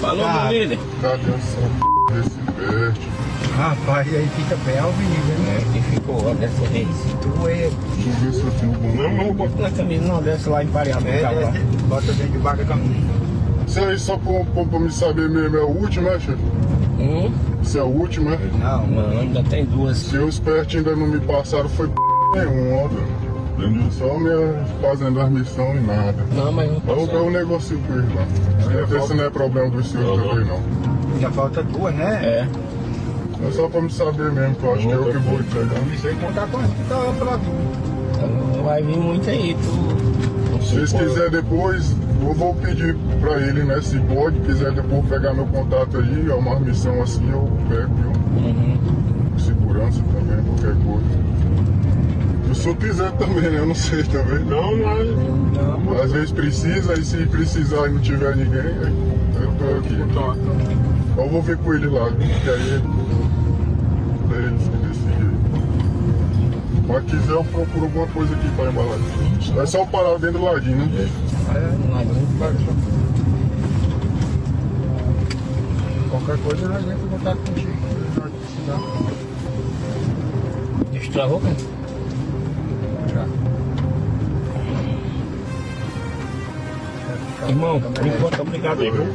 Falou, meu líder. Cadê essa desse peste? Rapaz, aí fica bem ao vivo, né? Que ficou, ó, dessa vez. Tu é. Deixa eu ver se eu tenho bom. Não bota na camisa, não, desce lá empareado. Bota dentro de baixo da camisa. Isso aí só pra me saber mesmo, é o último, né, chefe? Isso é o último, né? Não, mano, ainda tem duas. Se os peste ainda não me passaram, foi nenhum, ó, velho. Só me fazendo as missões e nada. Não, mas não passa. Eu negocio com ele, não. Esse não é problema do senhor também, não. Já falta duas, né? É só pra me saber mesmo, que eu acho que é eu que vou entregar. Não sei contar com que tá pra tu. Então vai vir muito aí, tu. Se vocês quiserem depois, eu vou pedir pra ele, né? Se pode, quiser depois pegar meu contato aí, uma missão assim, eu pego, viu? Segurança também, qualquer coisa. Se o senhor quiser também, né? Eu não sei também. Não. Às vezes precisa, e se precisar e não tiver ninguém, eu tô aqui. Eu vou ver com ele lá, porque aí ele decide. Mas quiser eu procuro alguma coisa aqui pra embalar. É só eu parar dentro do ladinho, né? Qualquer coisa nós vamos contar contigo. Destravou, cara? Já. Irmão, por enquanto, obrigado aí, viu?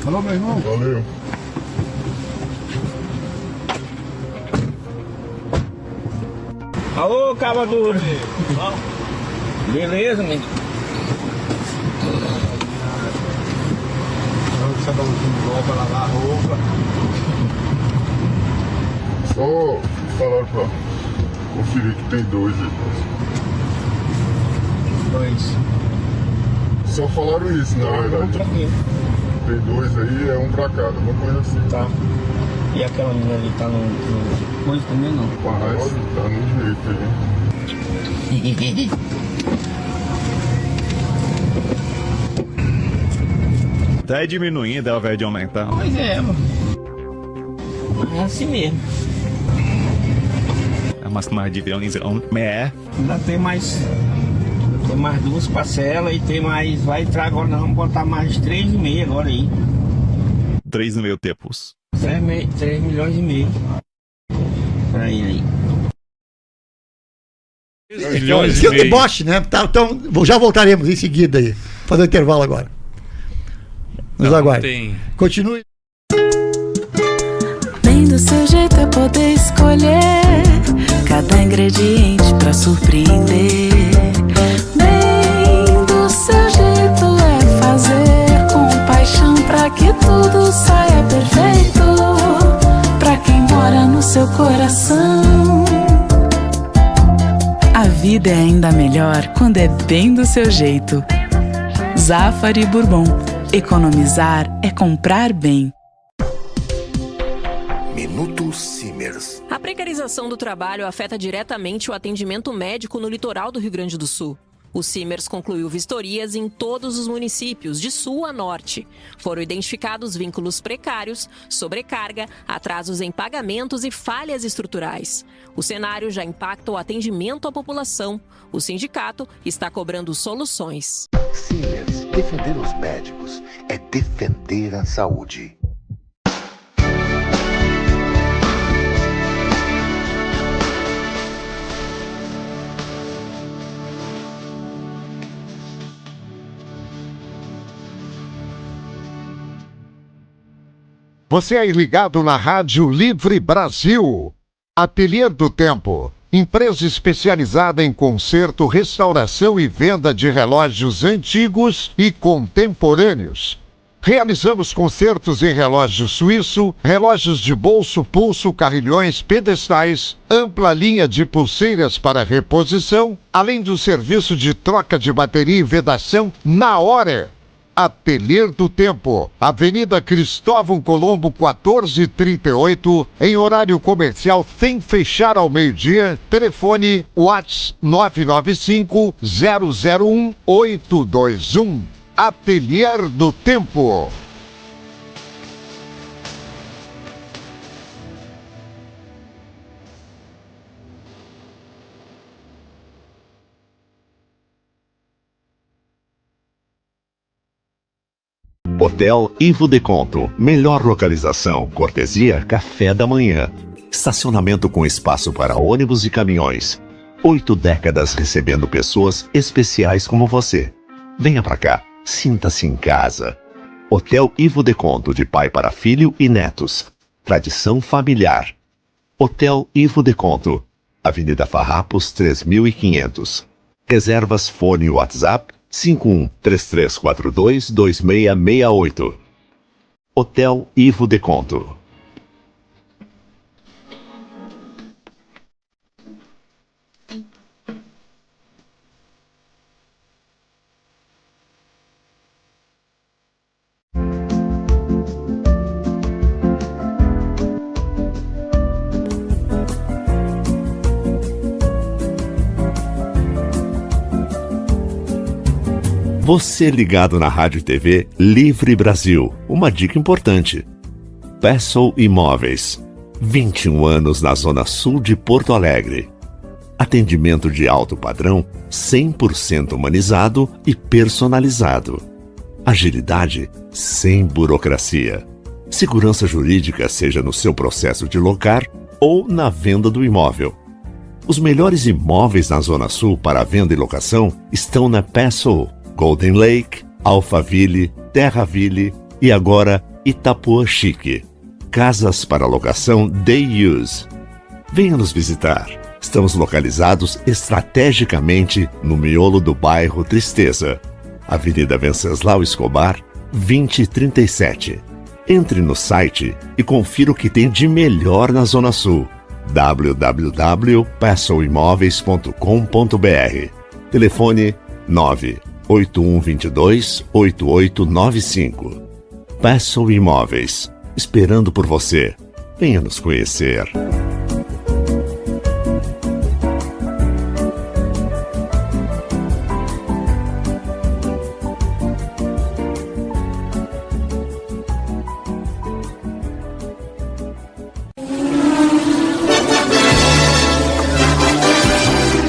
Falou, meu irmão. Valeu. Alô, caba duro. Beleza, menino? Você dá um gol pra lavar a roupa. Só falaram pra conferir que tem dois aí. Só falaram isso, na verdade. Tranquilo. Tem dois aí, é um pra cada, uma coisa assim. Tá. E aquela menina ali tá no coisa também não? Parece, tá no jeito aí. Tá diminuindo ao invés de aumentar. Pois é, mano. É assim mesmo. É mais de violãozão. É. Ainda tem mais. Tem mais 2 parcelas e tem mais. Vai entrar agora, nós vamos botar mais 3,5 agora aí. 3 no meu tempos. 3 milhões e meio. Pra ele aí. 3 milhões e Seu meio. deboche, né? Tá, então, já voltaremos em seguida aí. Fazer um intervalo agora. Nos Não, aguarde. tem. Continue. Bem do seu jeito é poder escolher cada ingrediente pra surpreender. Bem do seu jeito é fazer com paixão pra que tudo saia perfeito. Pra quem mora no seu coração, a vida é ainda melhor quando é bem do seu jeito. Zafari Bourbon. Economizar é comprar bem. Minuto Simers. A precarização do trabalho afeta diretamente o atendimento médico no litoral do Rio Grande do Sul. O Simers concluiu vistorias em todos os municípios, de sul a norte. Foram identificados vínculos precários, sobrecarga, atrasos em pagamentos e falhas estruturais. O cenário já impacta o atendimento à população. O sindicato está cobrando soluções. Simers, defender os médicos é defender a saúde. Você é ligado na Rádio Livre Brasil. Ateliê do Tempo. Empresa especializada em conserto, restauração e venda de relógios antigos e contemporâneos. Realizamos consertos em relógio suíço, relógios de bolso, pulso, carrilhões, pedestais, ampla linha de pulseiras para reposição, além do serviço de troca de bateria e vedação na hora. Ateliê do Tempo, Avenida Cristóvão Colombo 1438, em horário comercial sem fechar ao meio-dia. Telefone WhatsApp 995-001-821. Ateliê do Tempo. Hotel Ivo Deconto. Melhor localização, cortesia, café da manhã. Estacionamento com espaço para ônibus e caminhões. 8 décadas recebendo pessoas especiais como você. Venha pra cá, sinta-se em casa. Hotel Ivo Deconto, de pai para filho e netos. Tradição familiar. Hotel Ivo Deconto, Avenida Farrapos 3500. Reservas fone WhatsApp 51-3342-2668. Hotel Ivo Deconto. Você ligado na Rádio e TV Livre Brasil. Uma dica importante. Pessl Imóveis. 21 anos na Zona Sul de Porto Alegre. Atendimento de alto padrão, 100% humanizado e personalizado. Agilidade sem burocracia. Segurança jurídica, seja no seu processo de locar ou na venda do imóvel. Os melhores imóveis na Zona Sul para venda e locação estão na Pessl, Golden Lake, Alphaville, Terraville e agora Itapuã Chique. Casas para locação day use. Venha nos visitar. Estamos localizados estrategicamente no miolo do bairro Tristeza. Avenida Venceslau Escobar, 2037. Entre no site e confira o que tem de melhor na Zona Sul. www.pessoimóveis.com.br. Telefone 98122-8895. Pessl Imóveis, esperando por você. Venha nos conhecer.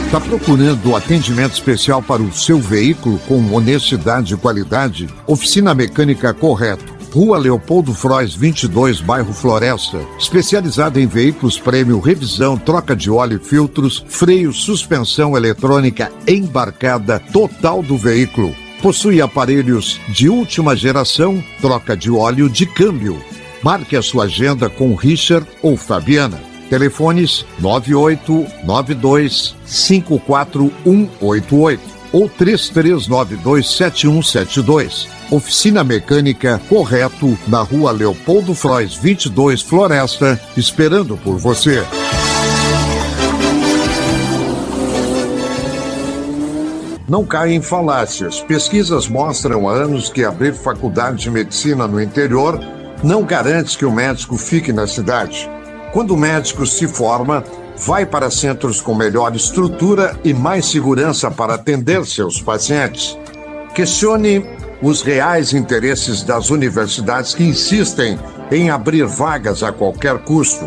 Está procurando atendimento especial para o seu veículo com honestidade e qualidade? Oficina Mecânica Correto. Rua Leopoldo Frois, 22, bairro Floresta. Especializada em veículos prêmio, revisão, troca de óleo e filtros, freio, suspensão eletrônica embarcada total do veículo. Possui aparelhos de última geração, troca de óleo de câmbio. Marque a sua agenda com Richard ou Fabiana. Telefones 9892-54188 ou 3392-7172. Oficina Mecânica Correto, na Rua Leopoldo Frois, 22, Floresta, esperando por você. Não caia em falácias. Pesquisas mostram há anos que abrir faculdade de medicina no interior não garante que o médico fique na cidade. Quando o médico se forma, vai para centros com melhor estrutura e mais segurança para atender seus pacientes. Questione os reais interesses das universidades que insistem em abrir vagas a qualquer custo.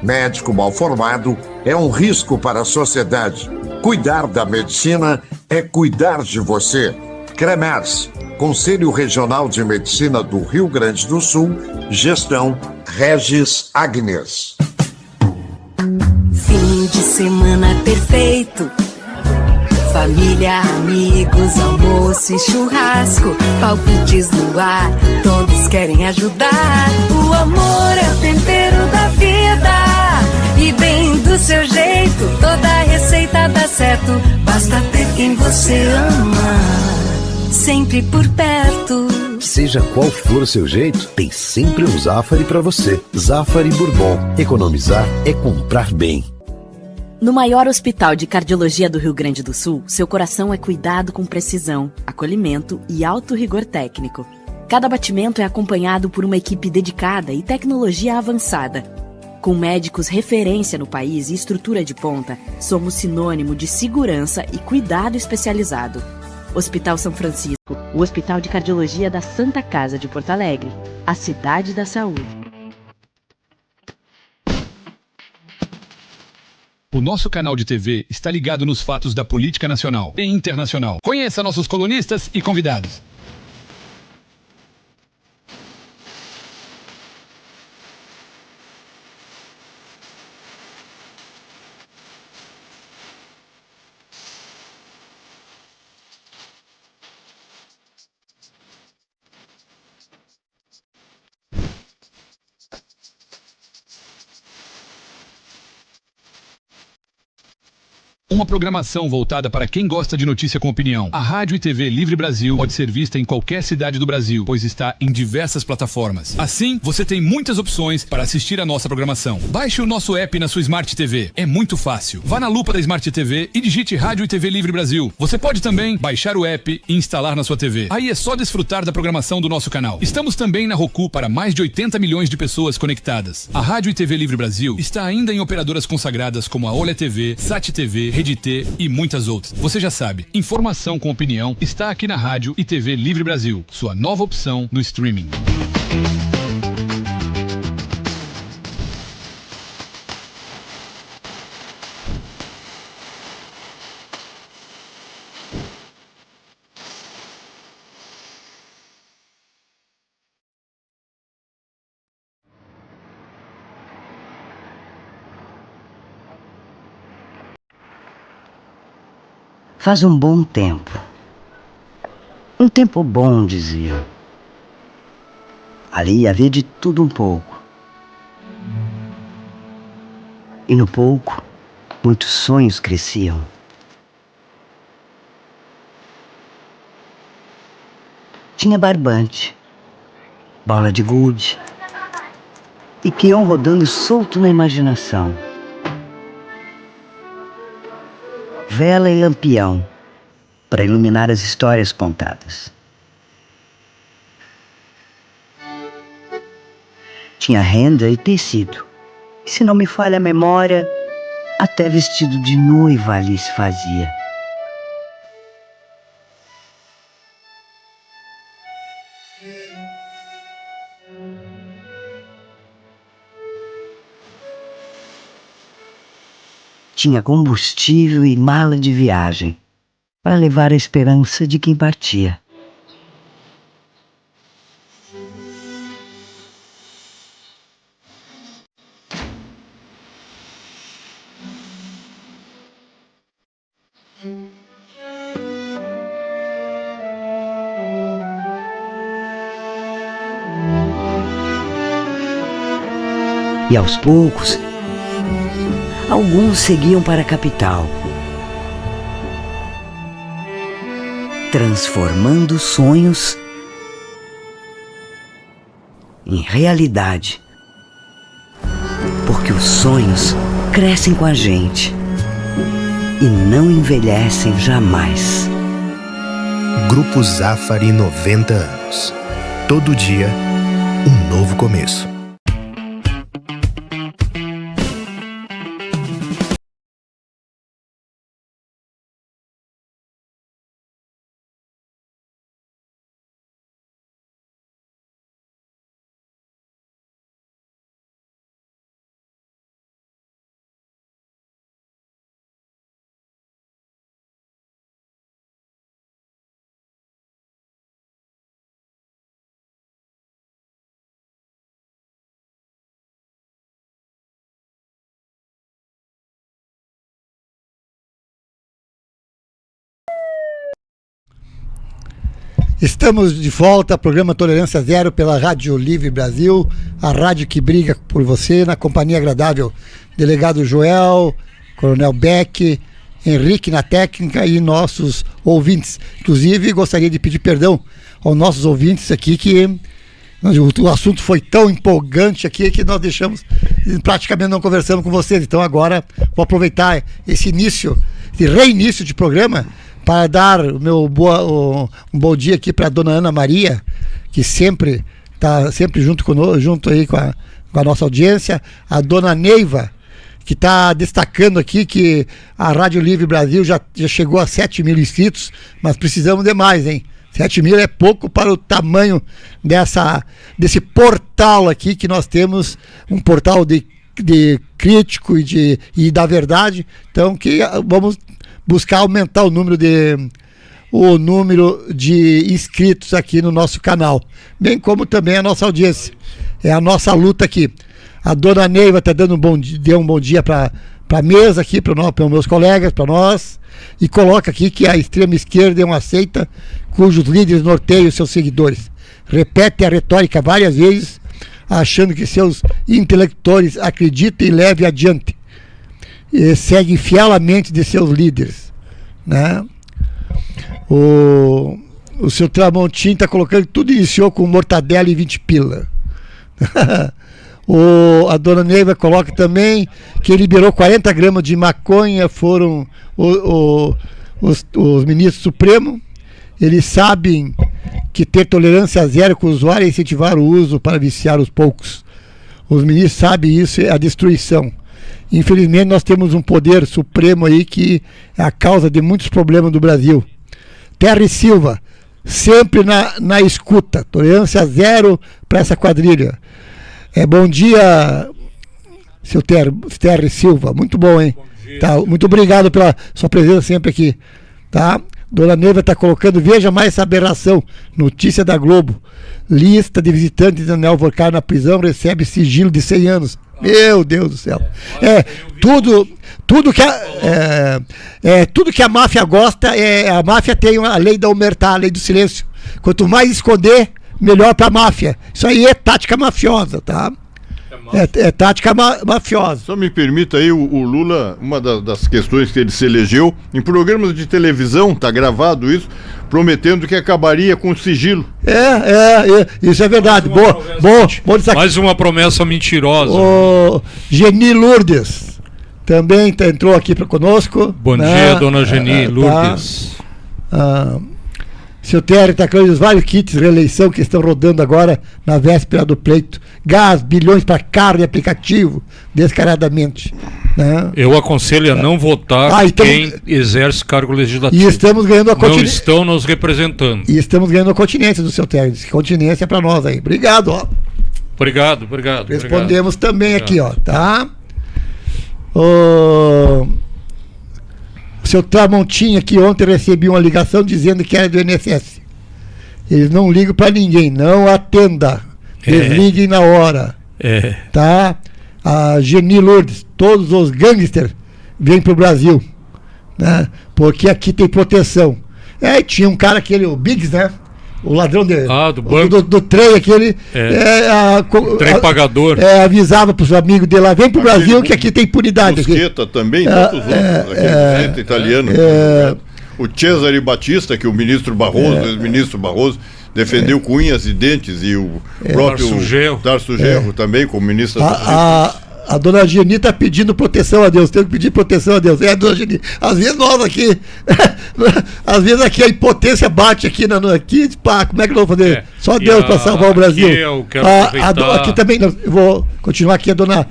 Médico mal formado é um risco para a sociedade. Cuidar da medicina é cuidar de você. CREMERS, Conselho Regional de Medicina do Rio Grande do Sul, gestão Regis Agnes. Fim de semana perfeito. Família, amigos, almoço e churrasco, palpites no ar, todos querem ajudar. O amor é o tempero da vida, e bem do seu jeito, toda receita dá certo. Basta ter quem você ama, sempre por perto. Seja qual for o seu jeito, tem sempre um Zafari pra você. Zafari Bourbon. Economizar é comprar bem. No maior hospital de cardiologia do Rio Grande do Sul, seu coração é cuidado com precisão, acolhimento e alto rigor técnico. Cada batimento é acompanhado por uma equipe dedicada e tecnologia avançada. Com médicos referência no país e estrutura de ponta, somos sinônimo de segurança e cuidado especializado. Hospital São Francisco, o Hospital de Cardiologia da Santa Casa de Porto Alegre, a cidade da saúde. O nosso canal de TV está ligado nos fatos da política nacional e internacional. Conheça nossos colunistas e convidados. Uma programação voltada para quem gosta de notícia com opinião. A Rádio e TV Livre Brasil pode ser vista em qualquer cidade do Brasil, pois está em diversas plataformas. Assim, você tem muitas opções para assistir a nossa programação. Baixe o nosso app na sua Smart TV. É muito fácil. Vá na lupa da Smart TV e digite Rádio e TV Livre Brasil. Você pode também baixar o app e instalar na sua TV. Aí é só desfrutar da programação do nosso canal. Estamos também na Roku para mais de 80 milhões de pessoas conectadas. A Rádio e TV Livre Brasil está ainda em operadoras consagradas como a Olé TV, Sat TV, Rede T e muitas outras. Você já sabe, informação com opinião está aqui na Rádio e TV Livre Brasil, sua nova opção no streaming. Faz um bom tempo. Um tempo bom, diziam. Ali havia de tudo um pouco. E no pouco, muitos sonhos cresciam. Tinha barbante, bola de gude e peão rodando solto na imaginação. Vela e lampião, para iluminar as histórias contadas. Tinha renda e tecido, E se não me falha a memória, até vestido de noiva ali se fazia. Tinha combustível e mala de viagem para levar a esperança de quem partia. E aos poucos, alguns seguiam para a capital, transformando sonhos em realidade. Porque os sonhos crescem com a gente e não envelhecem jamais. Grupo Zafari, 90 anos. Todo dia, um novo começo. Estamos de volta, programa Tolerância Zero pela Rádio Livre Brasil, a rádio que briga por você, na companhia agradável, delegado Joel, Coronel Beck, Henrique na técnica e nossos ouvintes. Inclusive, gostaria de pedir perdão aos nossos ouvintes aqui, que o assunto foi tão empolgante aqui que nós deixamos, praticamente não conversamos com vocês. Então agora vou aproveitar esse reinício de programa para dar o meu um bom dia aqui para a dona Ana Maria, que sempre está junto conosco, junto aí com a nossa audiência, a dona Neiva, que está destacando aqui que a Rádio Livre Brasil já chegou a 7 mil inscritos, mas precisamos de mais, hein? 7 mil é pouco para o tamanho desse portal aqui que nós temos, um portal de crítico e da verdade. Então, que vamos buscar aumentar o número de inscritos aqui no nosso canal, bem como também a nossa audiência. É a nossa luta aqui. A dona Neiva está dando deu um bom dia para a mesa aqui, para os meus colegas, para nós, e coloca aqui que a extrema esquerda é uma seita cujos líderes norteiam seus seguidores. Repete a retórica várias vezes, achando que seus intelectores acreditem e levem adiante. E segue fielmente de seus líderes, né? O seu Tramontim está colocando que tudo iniciou com mortadela e 20 pila. A dona Neiva coloca também que liberou 40 gramas de maconha, foram os ministros supremos. Eles sabem que ter tolerância zero com o usuário é incentivar o uso para viciar os poucos. Os ministros sabem isso, é a destruição. Infelizmente nós temos um poder supremo aí que é a causa de muitos problemas do Brasil. Terra e Silva, sempre na escuta, tolerância zero para essa quadrilha. Bom dia, seu Terra e Silva, muito bom, hein? Tá, muito obrigado pela sua presença sempre aqui, tá? Dona Neiva está colocando, veja mais essa aberração, notícia da Globo, lista de visitantes de Daniel Vorcar na prisão recebe sigilo de 100 anos. Meu Deus do céu. Tudo que a máfia gosta, a máfia tem a lei da omertà, a lei do silêncio. Quanto mais esconder, melhor para a máfia. Isso aí é tática mafiosa, tá? É tática mafiosa. Só me permita aí, o Lula, uma das questões que ele se elegeu, em programas de televisão, tá gravado isso, prometendo que acabaria com o sigilo. Isso é verdade. Mais uma promessa mentirosa. O Geni Lourdes também entrou aqui conosco. Bom dia, dona Geni Lourdes. Seu Terry está com os vários kits de reeleição que estão rodando agora na véspera do pleito. gás, bilhões para carro e aplicativo, descaradamente. Né? Eu aconselho a não votar quem exerce cargo legislativo. E estamos ganhando a continência. Não estão nos representando. E estamos ganhando a continência do seu técnico. Continência para nós aí. Obrigado, ó. Obrigado. Respondemos também aqui, ó, tá? O seu Tramontinha aqui ontem recebi uma ligação dizendo que era do INSS. Eles não ligam para ninguém, não atenda. Desliguem na hora. Tá? A Geni Lourdes, todos os gangsters vêm pro Brasil, né? Porque aqui tem proteção. Tinha um cara aquele, o Biggs, né? O ladrão do banco. Do trem, aquele. Trem pagador. Avisava pros amigos dele lá, vem pro Brasil que aqui tem impunidade. Mosqueta aqui. Também, tantos outros, aquele italiano. O Cesare Batista, que o ministro Barroso, ex-ministro Barroso, defendeu com unhas e dentes, e o próprio Tarso Genro também, como ministro da Justiça. A dona Geni está pedindo proteção a Deus, tem que pedir proteção a Deus. Dona Geni, às vezes nós aqui, às vezes aqui a impotência bate aqui, aqui como é que nós vamos fazer? Só Deus para salvar o Brasil. Eu quero aqui também, eu vou continuar aqui, a dona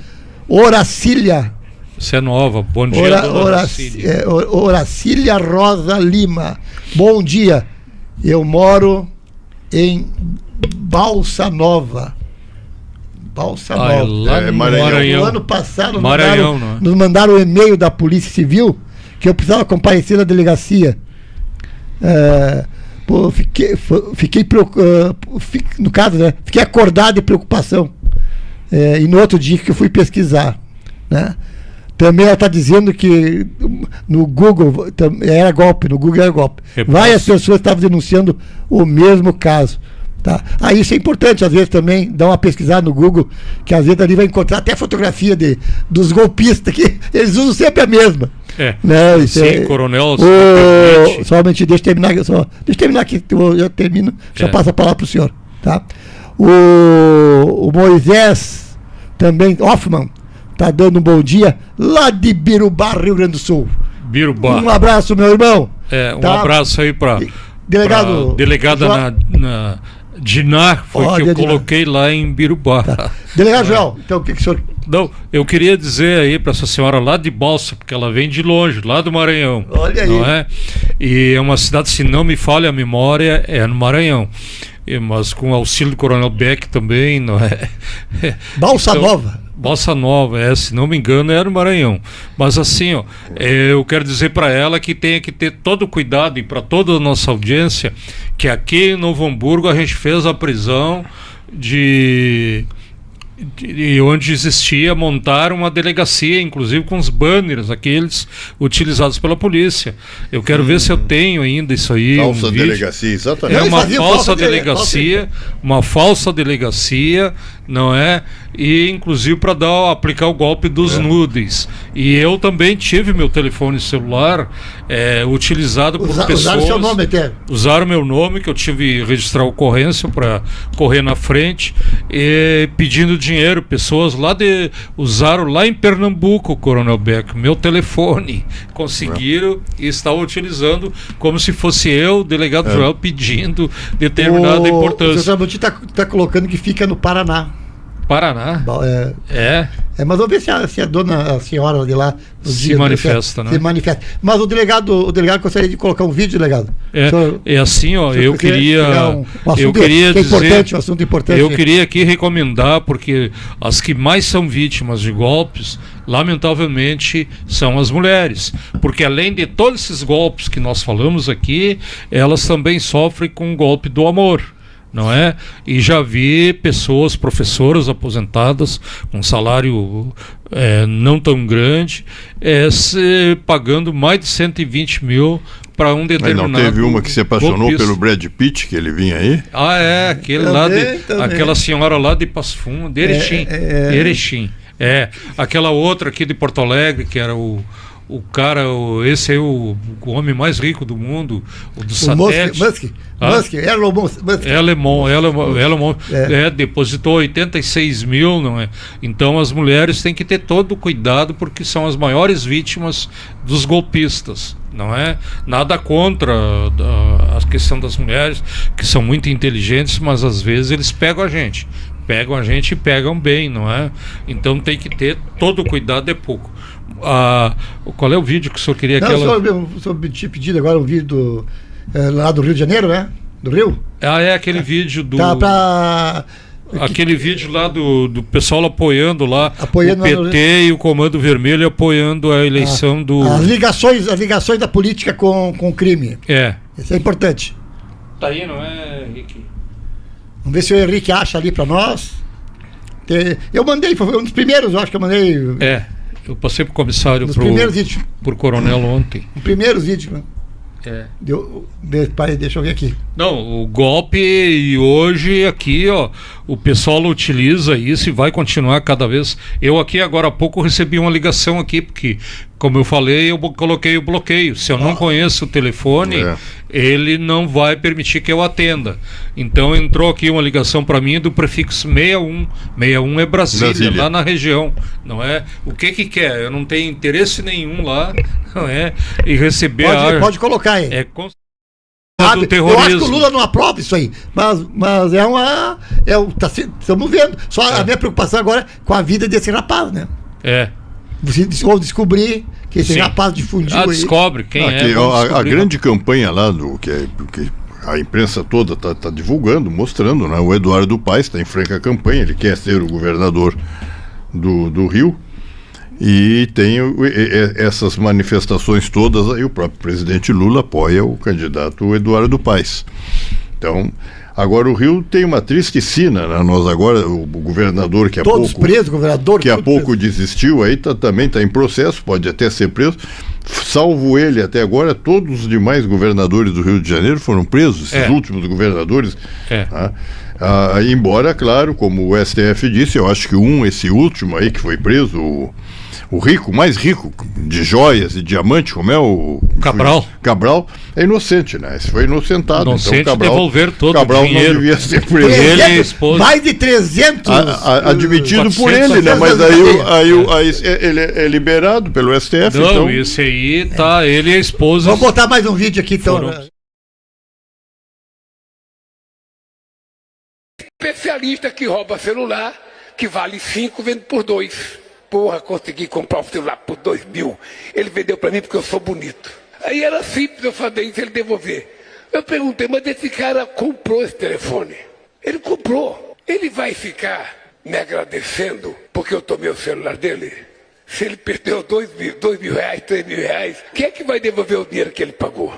Horacília. Você é nova, bom dia, Horacília Rosa Lima. Bom dia, eu moro em Balsa Nova. Maranhão. No ano passado nos mandaram um e-mail da Polícia Civil que eu precisava comparecer na delegacia. No caso, né? Fiquei acordado de preocupação. E no outro dia que eu fui pesquisar, né? Também ela está dizendo que no Google era golpe, Várias pessoas estavam denunciando o mesmo caso. Tá? Isso é importante, às vezes também dá uma pesquisada no Google, que às vezes ali vai encontrar até fotografia dos golpistas, que eles usam sempre a mesma. Né? Sim, coronel. Somente deixa eu terminar aqui, eu termino, já passo a palavra para o senhor. Tá? O Moisés também, Hoffman, tá dando um bom dia lá de Birubá, Rio Grande do Sul. Birubá. Um abraço, meu irmão. Um abraço aí para delegada na Dinar, que eu coloquei lá em Birubá. Delegado Joel, então o que o senhor... Não, eu queria dizer aí para essa senhora lá de Balsa, porque ela vem de longe, lá do Maranhão. Olha aí. Não é? E é uma cidade, se não me falha a memória, é no Maranhão. Mas com o auxílio do Coronel Beck também, não é? Balsa Nova. Balsa Nova, se não me engano, era no Maranhão. Mas assim, eu quero dizer para ela que tem que ter todo o cuidado, e para toda a nossa audiência, que aqui em Novo Hamburgo a gente fez a prisão de onde existia, montar uma delegacia, inclusive com os banners, aqueles utilizados pela polícia. Eu quero ver se eu tenho ainda isso aí. Falsa delegacia, exatamente. É uma falsa delegacia, não é? E inclusive para aplicar o golpe dos nudes. E eu também tive meu telefone celular utilizado por pessoas. Usaram seu nome, até. Usaram meu nome, que eu tive que registrar a ocorrência para correr na frente, pedindo dinheiro. Pessoas usaram lá em Pernambuco, Coronel Beck, meu telefone. Conseguiram e estavam utilizando como se fosse eu, o delegado Joel, pedindo determinada importância. O senhor Tramontinha está colocando que fica no Paraná. Mas vamos ver se a senhora de lá se manifesta, né? Se manifesta. Mas o delegado gostaria de colocar um vídeo, delegado. Assim, eu queria dizer, um assunto importante. Eu queria aqui recomendar, porque as que mais são vítimas de golpes, lamentavelmente, são as mulheres, porque além de todos esses golpes que nós falamos aqui, elas também sofrem com o golpe do amor. Não é? E já vi pessoas, professoras aposentadas, com salário não tão grande, pagando mais de 120 mil para um determinado. Mas não teve uma que se apaixonou pelo Brad Pitt, que ele vinha aí? Aquele também. Aquela senhora lá de Passo Fundo, de Erechim. Erechim. Aquela outra aqui de Porto Alegre, que era o cara, esse é o homem mais rico do mundo, o do satélite. Elon Musk. Depositou 86 mil, não é? Então as mulheres têm que ter todo o cuidado, porque são as maiores vítimas dos golpistas, não é? Nada contra a questão das mulheres, que são muito inteligentes, mas às vezes eles pegam a gente. pegam a gente e pegam bem, não é? Então tem que ter todo cuidado, é pouco. Qual é o vídeo que o senhor queria? O senhor tinha pedido agora um vídeo lá do Rio de Janeiro, né? Do Rio? É aquele vídeo do... Aquele vídeo lá do pessoal apoiando o PT e o Comando Vermelho apoiando a eleição do... As ligações da política com o crime. Isso é importante. Tá aí, não é, Henrique? Vamos ver se o Henrique acha ali para nós. Eu mandei, foi um dos primeiros, eu acho que eu mandei. Eu passei pro comissário, pro coronel ontem. Os primeiros vídeos. Deixa eu ver aqui. Não, o golpe, e hoje aqui, ó, o pessoal utiliza isso e vai continuar cada vez. Eu aqui agora há pouco recebi uma ligação aqui, porque, como eu falei, eu coloquei o bloqueio. Se eu não conheço o telefone, ele não vai permitir que eu atenda. Então entrou aqui uma ligação para mim do prefixo 61. 61 é Brasília, lá na região, não é? O que quer? Eu não tenho interesse nenhum lá, não é? E receber pode colocar aí. Do terrorismo. Eu acho que o Lula não aprova isso aí, mas estamos vendo. Só a minha preocupação agora é com a vida desse rapaz, né? Vocês vão descobrir que esse rapaz difundiu descobre quem a grande campanha lá que a imprensa toda está divulgando, mostrando, né? O Eduardo Paes está em franca campanha, ele quer ser o governador do Rio. E tem essas manifestações todas aí, o próprio presidente Lula apoia o candidato Eduardo Paes. Então, agora o Rio tem uma triste sina, né? Nós agora, o governador que há pouco desistiu, aí também está em processo, pode até ser preso. Salvo ele até agora, todos os demais governadores do Rio de Janeiro foram presos, esses últimos governadores. Embora, claro, como o STF disse, eu acho que esse último aí que foi preso, o mais rico de joias e diamante, como é o Cabral, é inocente, né? Esse foi inocentado. Então Cabral, devolver todo Cabral o dinheiro. Não devia ser preso. Ele e a esposa. Mais de 300 admitido por ele, né? Mas aí ele é liberado pelo STF. Não, então... esse aí tá, ele e a esposa. Vamos botar mais um vídeo aqui, então. Especialista que rouba celular, que vale 5, vende por 2. Porra, consegui comprar um celular por 2 mil. Ele vendeu pra mim porque eu sou bonito. Aí era simples eu fazer isso e ele devolver. Eu perguntei, mas esse cara comprou esse telefone? Ele comprou. Ele vai ficar me agradecendo porque eu tomei o celular dele? Se ele perdeu 2 mil reais, 3 mil reais, quem é que vai devolver o dinheiro que ele pagou?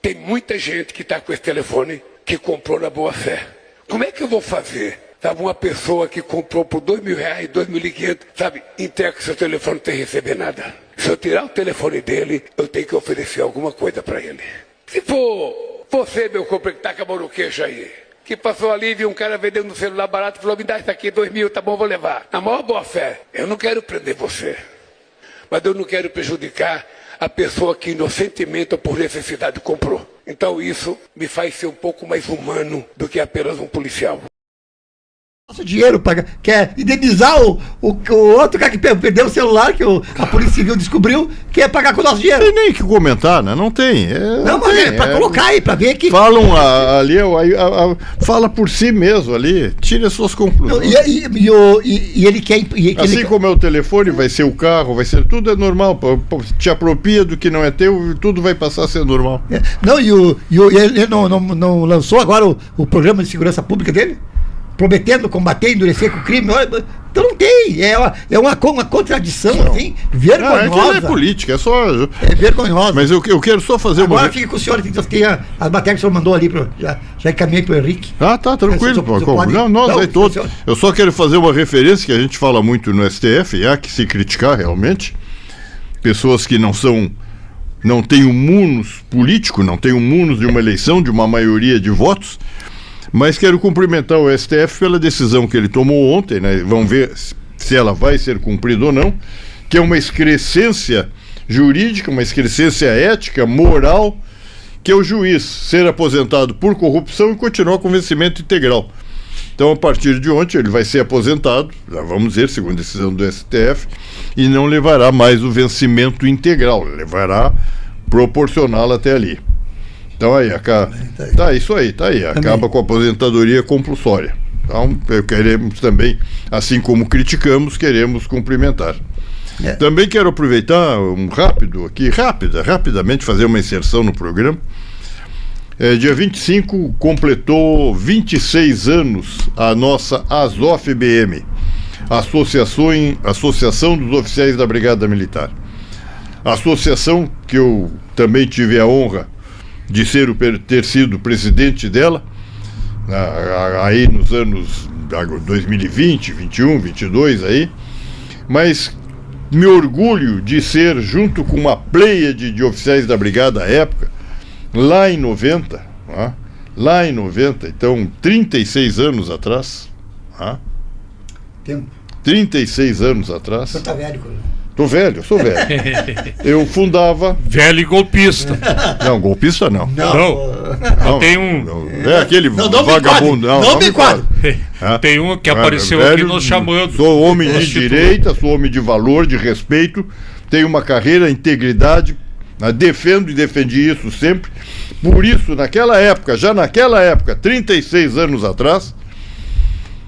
Tem muita gente que está com esse telefone que comprou na boa fé. Como é que eu vou fazer? Sabe, uma pessoa que comprou por 2 mil reais, 2.500, sabe, entrega o seu telefone sem receber nada. Se eu tirar o telefone dele, eu tenho que oferecer alguma coisa para ele. Se for você, meu companheiro, que tá com a mão no queixo aí, que passou ali e viu um cara vendendo um celular barato e falou, me dá isso aqui, 2 mil, tá bom, vou levar. Na maior boa fé, eu não quero prender você, mas eu não quero prejudicar a pessoa que inocentemente ou por necessidade comprou. Então isso me faz ser um pouco mais humano do que apenas um policial. Nosso dinheiro quer indenizar o outro cara que perdeu o celular, que a Polícia Civil descobriu, quer pagar com o nosso dinheiro. Não tem nem que comentar, né? Não tem. Mas é pra colocar aí, pra ver que. Falam ali, fala por si mesmo ali, tira as suas conclusões. E ele quer. Assim como é o telefone, vai ser o carro, vai ser tudo, é normal. Te apropria do que não é teu, tudo vai passar a ser normal. Não, ele não lançou agora o programa de segurança pública dele? Prometendo combater, endurecer com o crime. Então não tem. É uma contradição, assim, vergonhosa. Não é política, é só. É vergonhosa. Mas eu quero só fazer agora fica com o senhor, tem as matérias que o senhor mandou ali, já encaminhei pro Henrique. Tá, tranquilo. Eu só quero fazer uma referência que a gente fala muito no STF, e há que se criticar realmente. Pessoas que não têm o munus político, não têm o munus de uma eleição, de uma maioria de votos. Mas quero cumprimentar o STF pela decisão que ele tomou ontem, né? Vamos ver se ela vai ser cumprida ou não, que é uma excrescência jurídica, uma excrescência ética, moral, que é o juiz ser aposentado por corrupção e continuar com vencimento integral. Então, a partir de ontem, ele vai ser aposentado, vamos ver, segundo a decisão do STF, e não levará mais o vencimento integral, levará proporcional até ali. Então aí, isso aí, acaba com a aposentadoria compulsória. Então, queremos também, assim como criticamos, queremos cumprimentar. Também quero aproveitar rapidamente fazer uma inserção no programa. Dia 25 completou 26 anos a nossa ASOF-BM, Associação dos Oficiais da Brigada Militar. Associação que eu também tive a honra de ter sido presidente dela, aí nos anos 2020, 21, 22 aí, mas me orgulho de ser, junto com uma pleiade de oficiais da brigada à época, lá em 90, então 36 anos atrás, Tempo. 36 anos atrás. Você tá velho, coronel. Eu sou velho. Eu fundava... Velho e golpista. Não, golpista não. Não. Tem um... É aquele vagabundo. Não me enquadro. Tem um que apareceu velho, aqui nos chamando. Sou homem de direita, sou homem de valor, de respeito, tenho uma carreira, integridade, defendo e defendi isso sempre. Por isso, já naquela época, 36 anos atrás,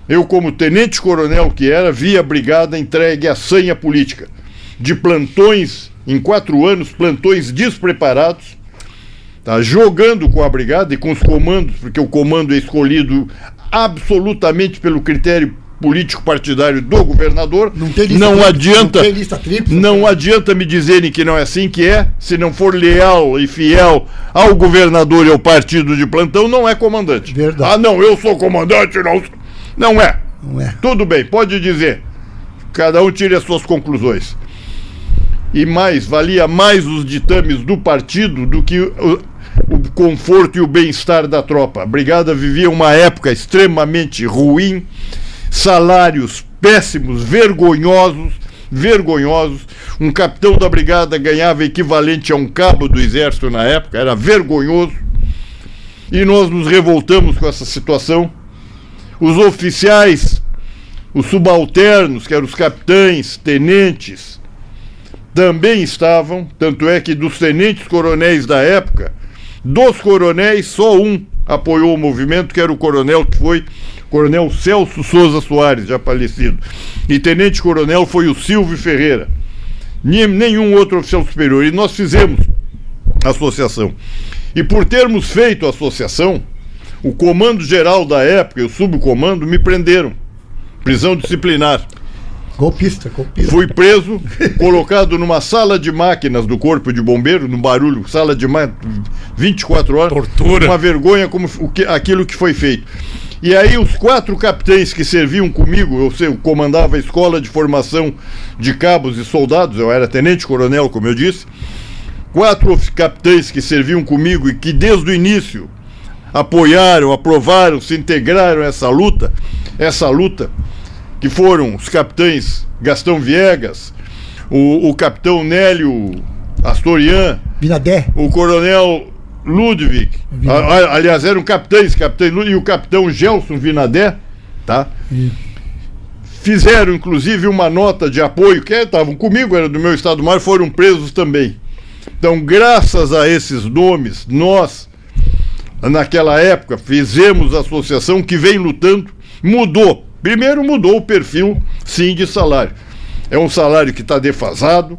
eu, como tenente-coronel que era, vi a brigada entregue à sanha política, de plantões, em 4 anos, plantões despreparados, jogando com a brigada e com os comandos, porque o comando é escolhido absolutamente pelo critério político-partidário do governador. Não adianta me dizerem que não é assim que é. Se não for leal e fiel ao governador e ao partido de plantão, não é comandante. Verdade. Não, eu sou comandante, não é. Tudo bem, pode dizer. Cada um tire as suas conclusões. E valia mais os ditames do partido do que o conforto e o bem-estar da tropa. A brigada vivia uma época extremamente ruim, salários péssimos, vergonhosos. Um capitão da brigada ganhava equivalente a um cabo do exército na época, era vergonhoso. E nós nos revoltamos com essa situação. Os oficiais, os subalternos, que eram os capitães, tenentes, também estavam, tanto é que dos tenentes-coronéis da época, dos coronéis, só um apoiou o movimento, que era o coronel Coronel Celso Souza Soares, já falecido. E tenente-coronel foi o Silvio Ferreira. Nenhum outro oficial superior. E nós fizemos a associação. E por termos feito a associação, o comando geral da época e o subcomando me prenderam. Prisão disciplinar. Golpista. Fui preso, colocado numa sala de máquinas do Corpo de Bombeiro, no barulho, sala de máquinas, 24 horas. Tortura. Uma vergonha como aquilo que foi feito. E aí os 4 capitães que serviam comigo, eu comandava a escola de formação de cabos e soldados, eu era tenente-coronel, como eu disse, 4 capitães que serviam comigo e que desde o início apoiaram, aprovaram, se integraram a essa luta, que foram os capitães Gastão Viegas, o capitão Nélio Astorian, Vinadé, o coronel Ludwig, aliás, eram capitães Ludwig e o capitão Gelson Vinadé, tá? Fizeram, inclusive, uma nota de apoio, que estavam comigo, era do meu Estado-Maior, foram presos também. Então, graças a esses nomes, nós, naquela época, fizemos a associação que vem lutando, mudou. Primeiro mudou o perfil, sim, de salário. É um salário que está defasado,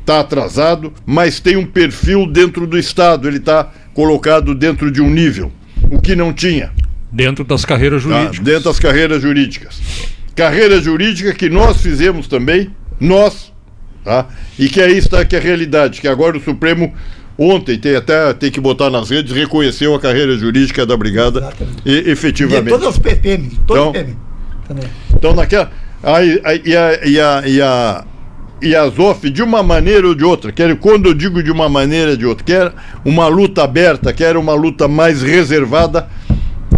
está atrasado, mas tem um perfil dentro do Estado, ele está colocado dentro de um nível, o que não tinha. Dentro das carreiras jurídicas. Dentro das carreiras jurídicas. Carreira jurídica que nós fizemos também, e que aí está aqui a realidade, que agora o Supremo, ontem, tem que botar nas redes, reconheceu a carreira jurídica da brigada, efetivamente. E todas as PPM, Então naquela... E a ZOF, de uma maneira ou de outra, quando eu digo de uma maneira ou de outra, que era uma luta aberta, que era uma luta mais reservada,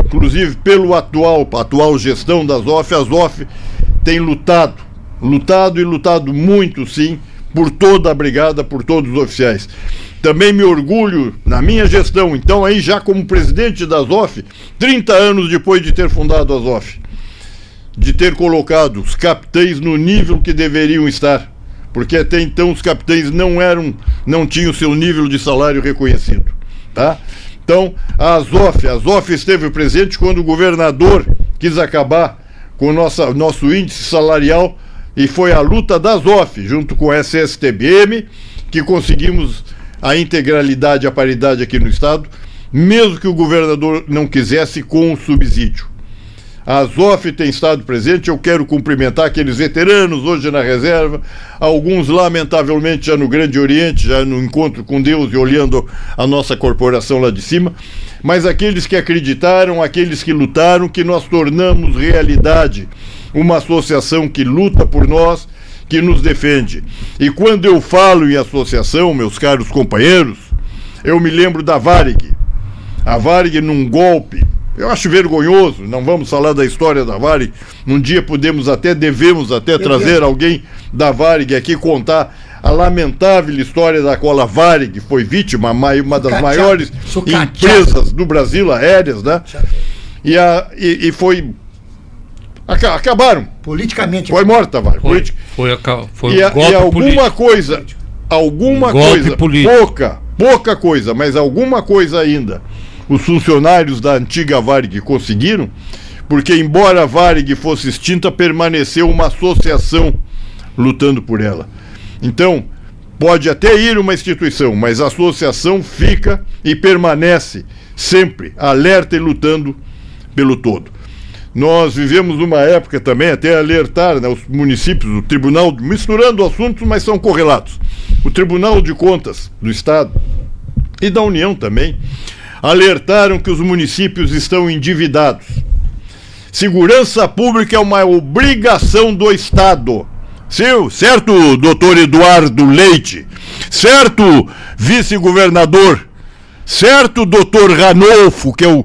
inclusive pelo atual gestão da ZOF, a ZOF tem lutado muito, sim, por toda a brigada, por todos os oficiais. Também me orgulho, na minha gestão, então aí já como presidente da ZOF, 30 anos depois de ter fundado a ZOF, de ter colocado os capitães no nível que deveriam estar, porque até então os capitães não tinham seu nível de salário reconhecido, tá? Então a ZOF esteve presente quando o governador quis acabar com o nosso índice salarial, e foi a luta da ZOF, junto com a SSTBM, que conseguimos a integralidade, a paridade aqui no Estado, mesmo que o governador não quisesse, com o subsídio. A ZOF tem estado presente. Eu quero cumprimentar aqueles veteranos hoje na reserva, alguns lamentavelmente já no Grande Oriente, já no encontro com Deus e olhando a nossa corporação lá de cima, mas aqueles que acreditaram, aqueles que lutaram, que nós tornamos realidade uma associação que luta por nós, que nos defende. E quando eu falo em associação, meus caros companheiros, eu me lembro da Varig. A Varig, num golpe, eu acho vergonhoso, não vamos falar da história da Varig, um dia devemos até trazer alguém da Varig aqui contar a lamentável história da qual a Varig foi vítima, uma das maiores empresas do Brasil, aéreas, né? E foi... Acabaram. Politicamente. Foi morta a Varig. Foi e alguma coisa, pouca coisa, mas alguma coisa ainda os funcionários da antiga Varig conseguiram, porque embora a Varig fosse extinta, permaneceu uma associação lutando por ela. Então, pode até ir uma instituição, mas a associação fica e permanece sempre alerta e lutando pelo todo. Nós vivemos uma época também, até alertar, né, os municípios, o Tribunal, misturando assuntos, mas são correlatos. O Tribunal de Contas do Estado e da União também alertaram que os municípios estão endividados. Segurança pública é uma obrigação do Estado. Certo, doutor Eduardo Leite? Certo, vice-governador? Certo, doutor Ranolfo, que é o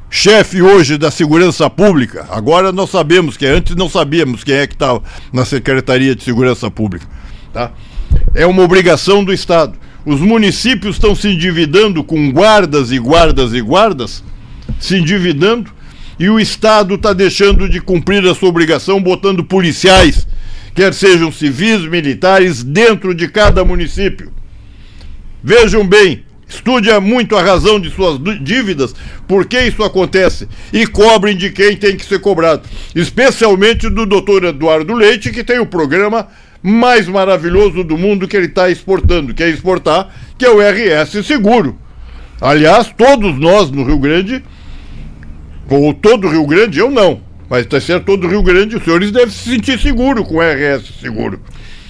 chefe hoje da Segurança Pública? Agora nós sabemos que antes não sabíamos quem é que estava na Secretaria de Segurança Pública. Tá? É uma obrigação do Estado. Os municípios estão se endividando com guardas e guardas e guardas, se endividando, e o Estado está deixando de cumprir a sua obrigação, botando policiais, quer sejam civis, militares, dentro de cada município. Vejam bem, estude muito a razão de suas dívidas, por que isso acontece, e cobrem de quem tem que ser cobrado, especialmente do doutor Eduardo Leite, que tem o programa mais maravilhoso do mundo que ele está exportando, que é o RS Seguro. Aliás, todos nós no Rio Grande, ou todo o Rio Grande, eu não, mas está certo, todo o Rio Grande, os senhores devem se sentir seguro com o RS Seguro.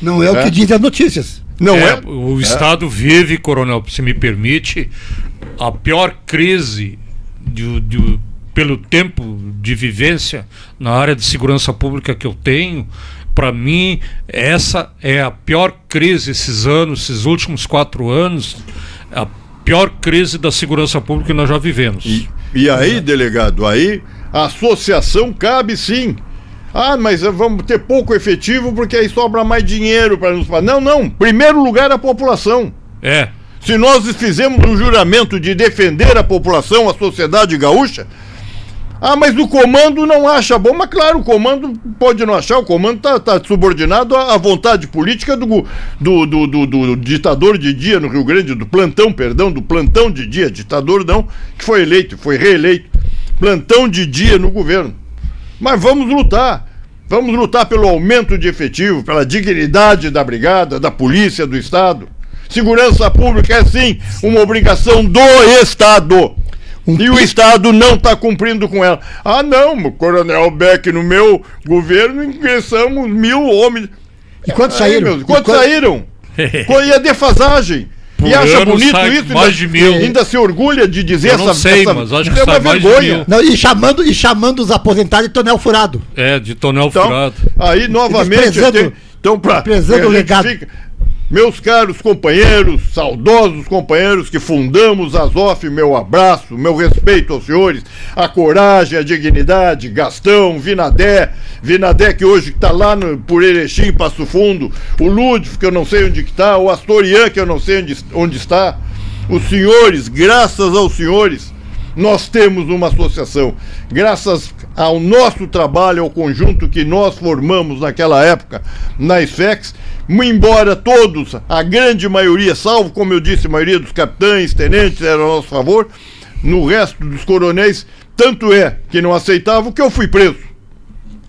Não é o que dizem as notícias. Não é? O Estado vive, coronel, se me permite, a pior crise pelo tempo de vivência na área de segurança pública que eu tenho. Para mim, essa é a pior crise esses últimos 4 anos, a pior crise da segurança pública que nós já vivemos. E aí, delegado, aí a associação cabe sim. Mas vamos ter pouco efetivo porque aí sobra mais dinheiro para nos pagar. Não, primeiro lugar a população. Se nós fizemos um juramento de defender a população, a sociedade gaúcha, mas o comando não acha bom. Mas claro, o comando pode não achar, o comando está subordinado à vontade política do ditador de dia no Rio Grande, do plantão de dia, ditador não, que foi reeleito, plantão de dia no governo. Mas vamos lutar pelo aumento de efetivo, pela dignidade da brigada, da polícia, do Estado. Segurança pública é sim uma obrigação do Estado. E o Estado não está cumprindo com ela. Não, Coronel Beck, no meu governo ingressamos 1.000 homens. E quantos saíram? Quantos saíram? E a defasagem? E acha bonito isso? Mais de 1.000. Ainda se orgulha de dizer mas acho que é uma vergonha. Não, e chamando os aposentados de tonel furado. De tonel furado. Aí, novamente, prezando o legado. Meus caros companheiros, saudosos companheiros que fundamos a ZOF, meu abraço, meu respeito aos senhores, a coragem, a dignidade, Gastão, Vinadé que hoje está lá por Erechim, Passo Fundo, o Ludwig, que eu não sei onde está, o Astorian, que eu não sei onde está. Os senhores, graças aos senhores, nós temos uma associação. Graças ao nosso trabalho, ao conjunto que nós formamos naquela época na SFEX, embora todos, a grande maioria, salvo, como eu disse, a maioria dos capitães, tenentes, era a nosso favor, no resto dos coronéis, Tanto é que não aceitavam que eu fui preso.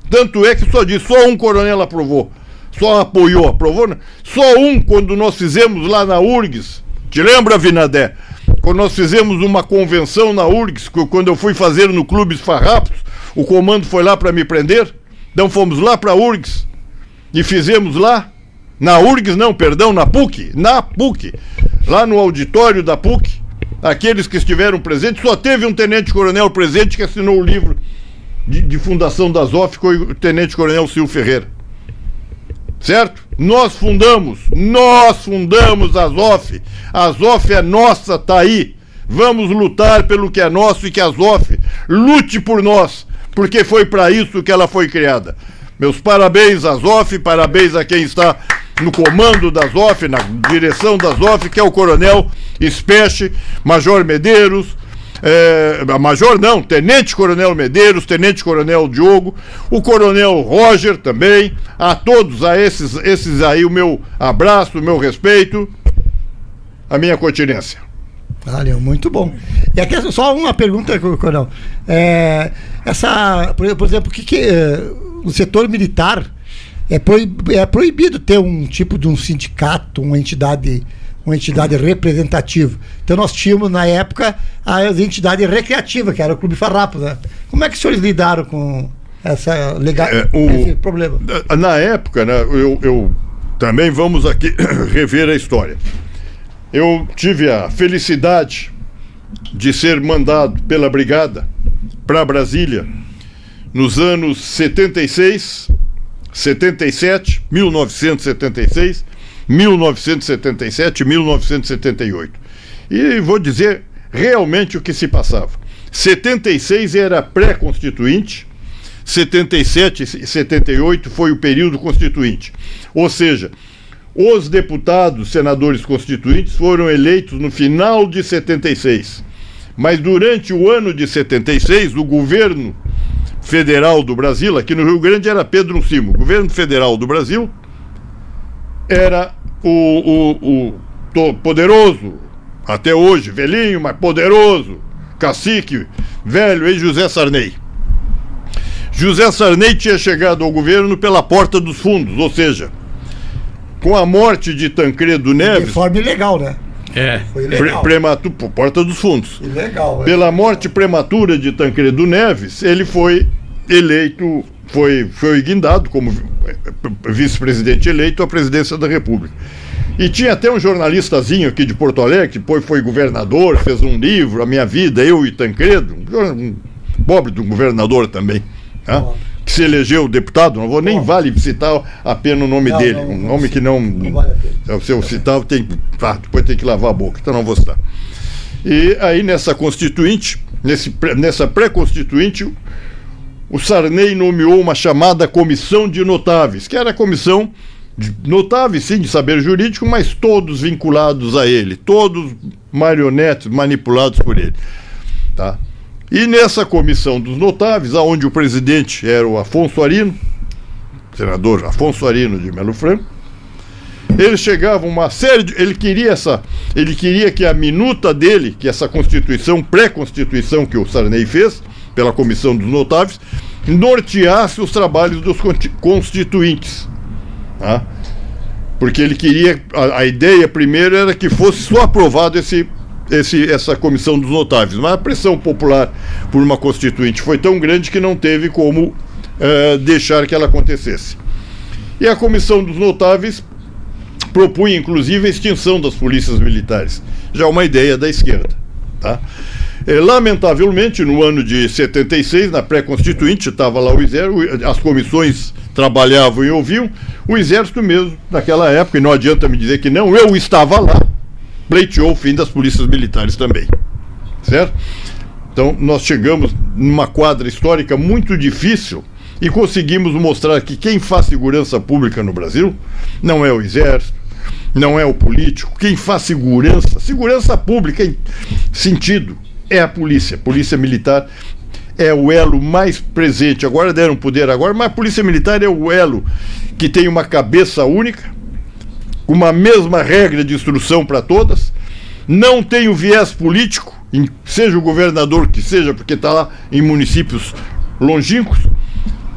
Tanto é que só um coronel aprovou. Só aprovou. Só um, quando nós fizemos lá na URGS. Te lembra, Vinadé? Quando nós fizemos uma convenção na URGS, quando eu fui fazer no Clube Farrapos, o comando foi lá para me prender. Então fomos lá para a URGS e fizemos lá. Na URGS não, perdão, na PUC. Na PUC. Lá no auditório da PUC. Aqueles que estiveram presentes, só teve um tenente-coronel presente que assinou o livro de fundação da ZOF, foi o tenente-coronel Silvio Ferreira. Certo? Nós fundamos a ZOF. A ZOF é nossa, tá aí. Vamos lutar pelo que é nosso e que a ZOF lute por nós, porque foi para isso que ela foi criada. Meus parabéns à ZOF, parabéns a quem está no comando da ZOF, na direção da ZOF, que é o coronel Speche, Major Medeiros, Tenente-Coronel Medeiros, Tenente-Coronel Diogo, o Coronel Roger também, a todos, a esses aí, o meu abraço, o meu respeito, a minha continência. Valeu, muito bom. E aqui só uma pergunta, Coronel. Por exemplo, o setor militar é proibido ter um tipo de um sindicato, uma entidade representativa. Então nós tínhamos na época a entidade recreativa, que era o Clube Farrapos, né? Como é que os senhores lidaram com esse problema? Na época, né, eu também vamos aqui rever a história. Eu tive a felicidade de ser mandado pela Brigada para Brasília nos anos 76, 77, 1976, 1977 e 1978. E vou dizer realmente o que se passava. 76 era pré-constituinte, 77 e 78 foi o período constituinte. Ou seja, os deputados, senadores constituintes foram eleitos no final de 76. Mas durante o ano de 76, o governo federal do Brasil, aqui no Rio Grande era Pedro Uncimo, o governo federal do Brasil era o poderoso, até hoje, velhinho, mas poderoso, cacique, velho, ex-José Sarney. José Sarney tinha chegado ao governo pela porta dos fundos, ou seja, com a morte de Tancredo Neves... De forma ilegal, né? Foi ilegal. Por porta dos fundos. Ilegal. Pela morte prematura de Tancredo Neves, ele foi eleito, foi guindado como vice-presidente eleito à presidência da República. E tinha até um jornalistazinho aqui de Porto Alegre, que depois foi governador, fez um livro, A Minha Vida, Eu e Tancredo, um pobre do governador também, né? Que se elegeu deputado, não vou nem vale citar apenas o nome dele, um nome que não vale a pena. Se eu citar, depois tem que lavar a boca, então não vou citar. E aí nessa constituinte, nessa pré-constituinte, o Sarney nomeou uma chamada comissão de notáveis, que era a comissão de notáveis, sim, de saber jurídico, mas todos vinculados a ele, todos marionetes manipulados por ele, tá? E nessa comissão dos notáveis, onde o presidente era o Afonso Arino, senador Afonso Arino de Melo Franco, eles chegavam uma série de... Ele queria que a minuta dele, que essa constituição, pré-constituição que o Sarney fez, pela comissão dos notáveis, norteasse os trabalhos dos constituintes. Tá? Porque ele queria... A ideia primeiro era que fosse só aprovado essa comissão dos notáveis, mas a pressão popular por uma constituinte foi tão grande que não teve como deixar que ela acontecesse. E a comissão dos notáveis propunha inclusive a extinção das polícias militares, já uma ideia da esquerda, tá? Lamentavelmente, no ano de 76, na pré-constituinte, estava lá o Exército, as comissões trabalhavam e ouviam, o Exército mesmo, naquela época, e não adianta me dizer que não, eu estava lá, pleiteou o fim das polícias militares também, certo? Então nós chegamos numa quadra histórica muito difícil e conseguimos mostrar que quem faz segurança pública no Brasil não é o Exército, não é o político, quem faz segurança pública em sentido é a polícia militar é o elo mais presente, agora deram poder mas a polícia militar é o elo que tem uma cabeça única, uma mesma regra de instrução para todas, não tem o viés político, seja o governador que seja, porque está lá em municípios longínquos,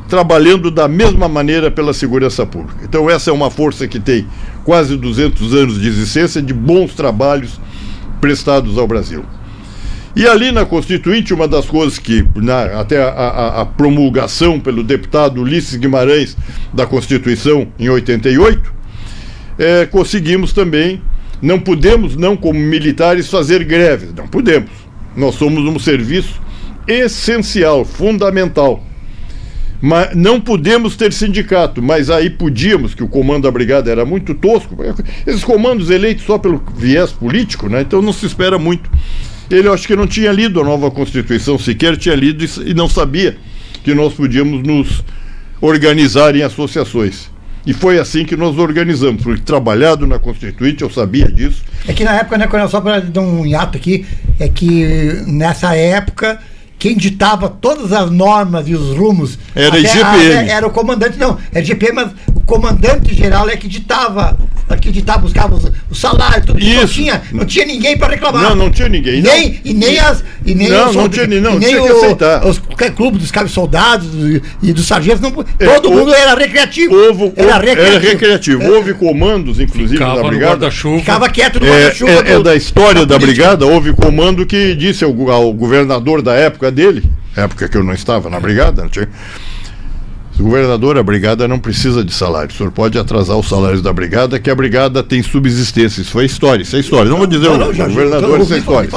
trabalhando da mesma maneira pela segurança pública. Então essa é uma força que tem quase 200 anos de existência, de bons trabalhos prestados ao Brasil. E ali na Constituinte, uma das coisas que, até a promulgação pelo deputado Ulisses Guimarães da Constituição em 88, conseguimos também, não podemos, não como militares, fazer greves, não podemos. Nós somos um serviço essencial, fundamental. Mas não podemos ter sindicato, mas aí podíamos, que o comando da brigada era muito tosco, esses comandos eleitos só pelo viés político, né? Então não se espera muito. Ele, eu acho que não tinha lido a nova Constituição sequer, tinha lido e não sabia que nós podíamos nos organizar em associações. E foi assim que nós organizamos, porque trabalhado na Constituinte, eu sabia disso. É que na época, né, Coronel, só para dar um hiato aqui, é que nessa época quem ditava todas as normas e os rumos era IGPM. Era o comandante, não, era IGPM, mas o comandante geral é que ditava, buscava o salário, tudo isso. Não tinha ninguém para reclamar. Não tinha ninguém. Não tinha que aceitar. Os clubes dos cabos soldados e dos sargentos, todo mundo era recreativo. Era recreativo. Houve comandos, inclusive, da brigada. Ficava quieto no guarda-chuva. É da história da brigada, houve comando que disse ao governador da época dele, época que eu não estava na brigada, não tinha. Governador, a brigada não precisa de salário. O senhor pode atrasar os salários da brigada, que a brigada tem subsistência. Isso foi história, isso é história. Não vou dizer o governador, isso é história.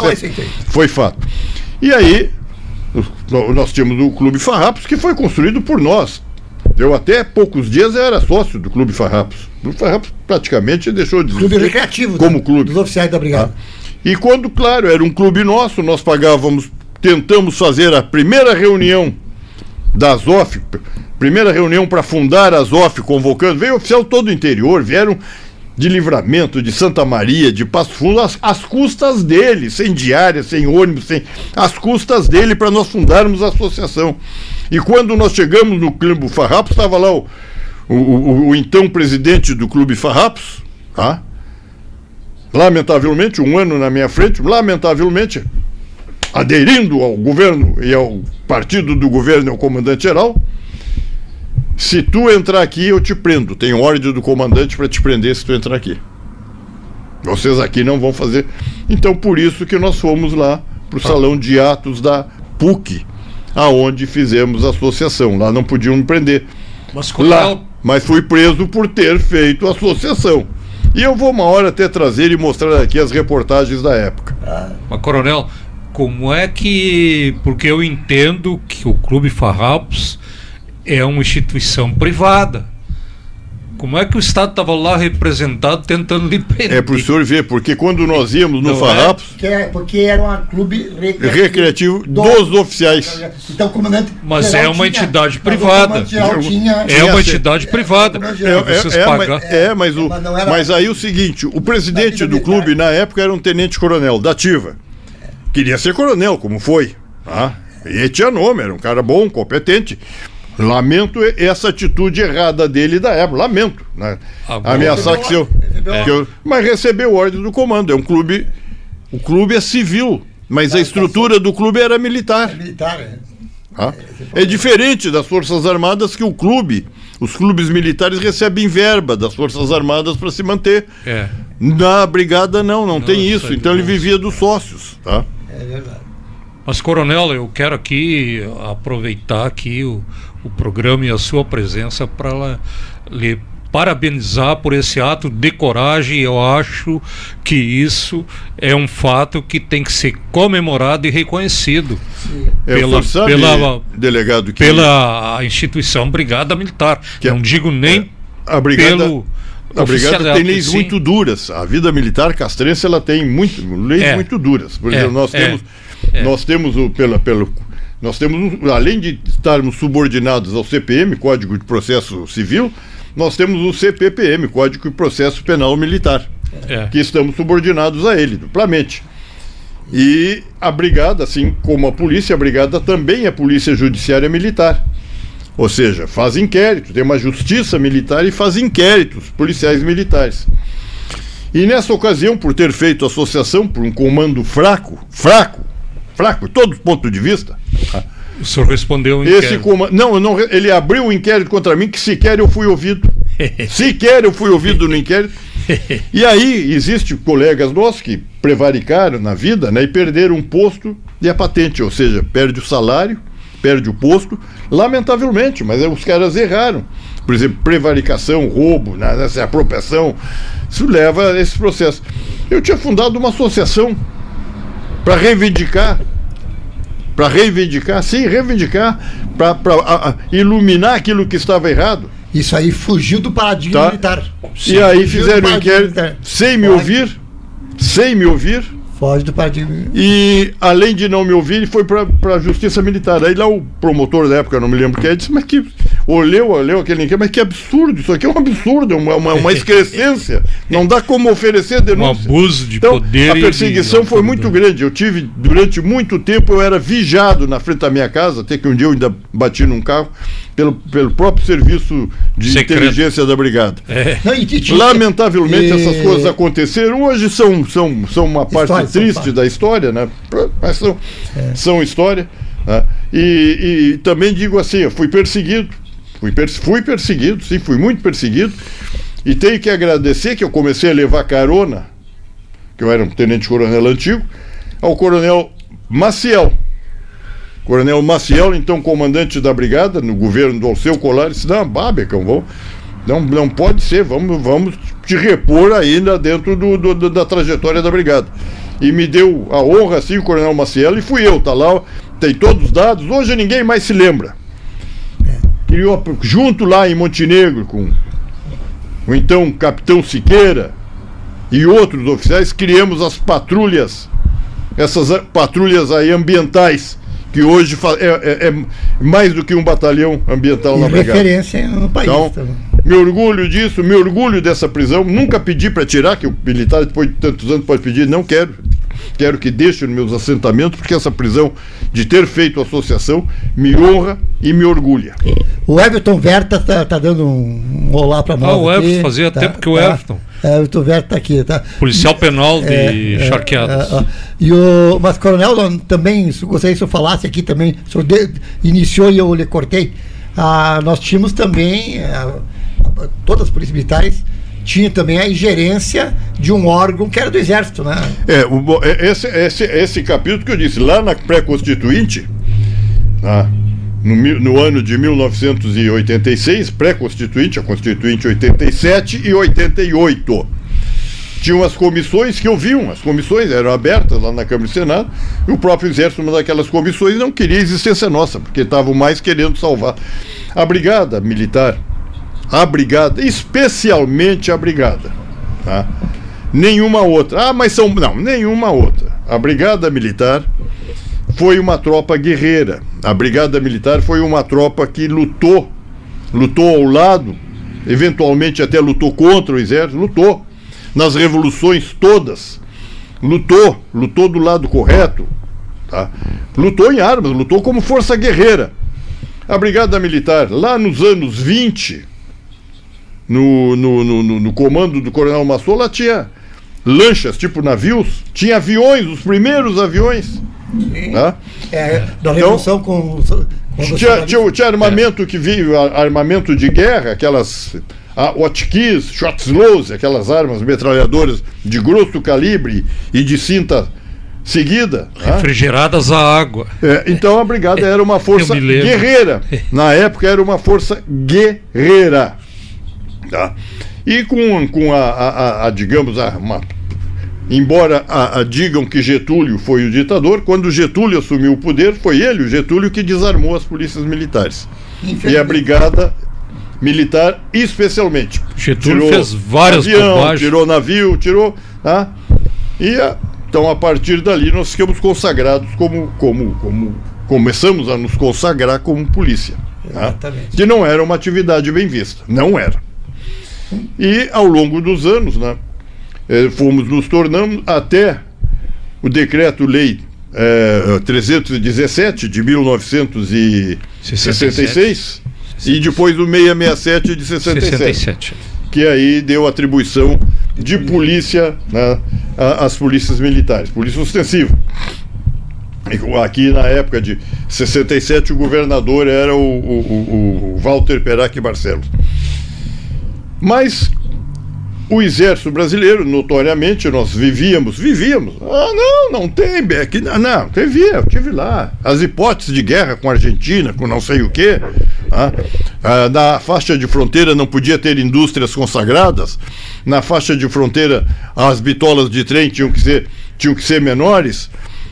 Foi fato. E aí, nós tínhamos o Clube Farrapos, que foi construído por nós. Eu até poucos dias era sócio do Clube Farrapos. O Clube Farrapos praticamente deixou de existir. Clube recreativo, como clube dos oficiais da brigada. E quando, claro, era um clube nosso, nós pagávamos, tentamos fazer a primeira reunião da ASOF, primeira reunião para fundar a ASOF, convocando, veio oficial todo o interior, vieram de Livramento, de Santa Maria, de Passo Fundo, às custas dele, sem diária, sem ônibus, às custas dele, para nós fundarmos a associação. E quando nós chegamos no Clube Farrapos, estava lá o então presidente do Clube Farrapos, tá? Lamentavelmente, um ano na minha frente, lamentavelmente, aderindo ao governo e ao partido do governo e ao comandante-geral. Se tu entrar aqui, eu te prendo. Tem ordem do comandante para te prender se tu entrar aqui. Vocês aqui não vão fazer. Então, por isso que nós fomos lá para o salão de atos da PUC, aonde fizemos a associação. Lá não podiam me prender. Mas fui preso por ter feito a associação. E eu vou uma hora até trazer e mostrar aqui as reportagens da época. Mas, coronel, como é que... Porque eu entendo que o Clube Farrapos é uma instituição privada. Como é que o Estado estava lá representado tentando lhe prender? É para o senhor ver, porque quando nós íamos no Farrapos... Porque era um clube recreativo dos oficiais. Então o comandante... Mas é uma entidade privada. É uma entidade privada. Mas aí o seguinte, o presidente do clube na época era um tenente-coronel da ativa. Queria ser coronel, como foi. E tinha nome, era um cara bom, competente. Lamento essa atitude errada dele da época, lamento, né? Ameaçar que mas recebeu ordem do comando. É um clube, o clube é civil, mas a estrutura do clube era militar. É diferente das Forças Armadas, que os clubes militares recebem verba das Forças Armadas para se manter. Na brigada não tem isso, então ele vivia dos sócios, tá? É verdade. Mas, coronel, eu quero aqui aproveitar aqui o programa e a sua presença para lhe parabenizar por esse ato de coragem. Eu acho que isso é um fato que tem que ser comemorado e reconhecido delegado, pela instituição Brigada Militar. Não digo nem a brigada. A brigada tem leis muito duras. A vida militar castrense, ela tem leis muito duras. Por exemplo, nós temos além de estarmos subordinados ao CPM, Código de Processo Civil, nós temos o CPPM, Código de Processo Penal Militar, que estamos subordinados a ele, duplamente. E a brigada, assim como a polícia, a brigada também é polícia judiciária militar. Ou seja, faz inquérito, tem uma justiça militar e faz inquéritos policiais militares. E nessa ocasião, por ter feito associação por um comando fraco, de todo ponto de vista. O senhor respondeu o Esse inquérito. não, ele abriu o inquérito contra mim, que sequer eu fui ouvido. No inquérito. E aí, existem colegas nossos que prevaricaram na vida, né, e perderam um posto e a patente, ou seja, perde o salário, perde o posto, lamentavelmente, mas os caras erraram. Por exemplo, prevaricação, roubo, apropriação, isso leva a esse processo. Eu tinha fundado uma associação para reivindicar, para iluminar aquilo que estava errado. Isso aí fugiu do paradigma militar. E aí fizeram o inquérito sem me ouvir. Foge do paradigma. E, além de não me ouvir, ele foi para a Justiça Militar. Aí lá o promotor da época, eu não me lembro quem é, disse, mas que... Olhou aquele inquérito, mas que absurdo, isso aqui é um absurdo, uma excrescência. Não dá como oferecer denúncia. Um abuso de então, poder. A perseguição foi muito grande. Eu tive, durante muito tempo, eu era vigiado na frente da minha casa, até que um dia eu ainda bati num carro, pelo próprio serviço de inteligência da brigada. Lamentavelmente essas coisas aconteceram. Hoje são uma parte triste da história, né? Mas são história. Né? E também digo assim, eu fui perseguido. Fui perseguido, sim, fui muito perseguido. E tenho que agradecer que eu comecei a levar carona, que eu era um tenente-coronel antigo, ao coronel Maciel. Coronel Maciel, então comandante da brigada, no governo do Alceu Colar, disse, Becão, não pode ser, vamos te repor ainda dentro da trajetória da brigada. E me deu a honra, assim, o coronel Maciel, e fui eu, tá lá, tem todos os dados, hoje ninguém mais se lembra. Criou, junto lá em Montenegro, com o então capitão Siqueira e outros oficiais, criamos as patrulhas, essas patrulhas aí ambientais, que hoje é mais do que um batalhão ambiental na brigada. Referência no país. Então, também. Me orgulho disso, me orgulho dessa prisão. Nunca pedi para tirar, que o militar depois de tantos anos pode pedir, não quero. Quero que deixe nos meus assentamentos, porque essa prisão de ter feito associação me honra e me orgulha. O Everton Verta tá dando um olá para nós. O Everton, fazia tempo que o Everton. Everton Verta tá aqui, tá? Policial penal de Charqueadas. Mas, coronel, também, gostaria que o senhor falasse aqui também, o senhor iniciou e eu lhe cortei. Nós tínhamos também, todas as polícias militares tinha também a ingerência de um órgão que era do Exército, né? Esse capítulo que eu disse, lá na pré-constituinte, no ano de 1986, pré-constituinte, a Constituinte 87 e 88. Tinham as comissões que ouviam, as comissões eram abertas lá na Câmara e Senado, e o próprio Exército, uma daquelas comissões, não queria a existência nossa, porque estavam mais querendo salvar a Brigada Militar. A Brigada, especialmente a Brigada, tá? Nenhuma outra. Nenhuma outra. A Brigada Militar foi uma tropa guerreira. A Brigada Militar foi uma tropa que lutou ao lado, eventualmente até lutou contra o Exército, lutou nas revoluções todas, lutou do lado correto, tá? Lutou em armas, lutou como força guerreira. A Brigada Militar, lá nos anos 20, no comando do coronel Massola, tinha lanchas, tipo navios, tinha aviões, os primeiros aviões. Tá? Da Revolução com tinha armamento que veio, armamento de guerra, aquelas hotkeys, Schwarzlose, aquelas armas metralhadoras de grosso calibre e de cinta seguida. Refrigeradas a água. Então a brigada era uma força guerreira. Na época era uma força guerreira. Tá? E digamos, embora digam que Getúlio foi o ditador, quando Getúlio assumiu o poder, foi ele, o Getúlio, que desarmou as polícias militares. E a Brigada Militar, especialmente. Getúlio fez várias bobagens. Tirou navio, tá? Então, a partir dali, nós ficamos consagrados começamos a nos consagrar como polícia. Tá? Que não era uma atividade bem vista. Não era. E, ao longo dos anos, né, fomos nos tornando até o Decreto-Lei 317 de 1966 e depois o 667 de 67. Que aí deu atribuição de polícia, né, as polícias militares, polícia ostensiva. Aqui na época de 67 o governador era o Walter Perac Barcelos. Mas o exército brasileiro, notoriamente, nós vivíamos. Não tem, Beck. Não, eu tive lá. As hipóteses de guerra com a Argentina, com não sei o quê. Na faixa de fronteira não podia ter indústrias consagradas. Na faixa de fronteira as bitolas de trem tinham que ser menores.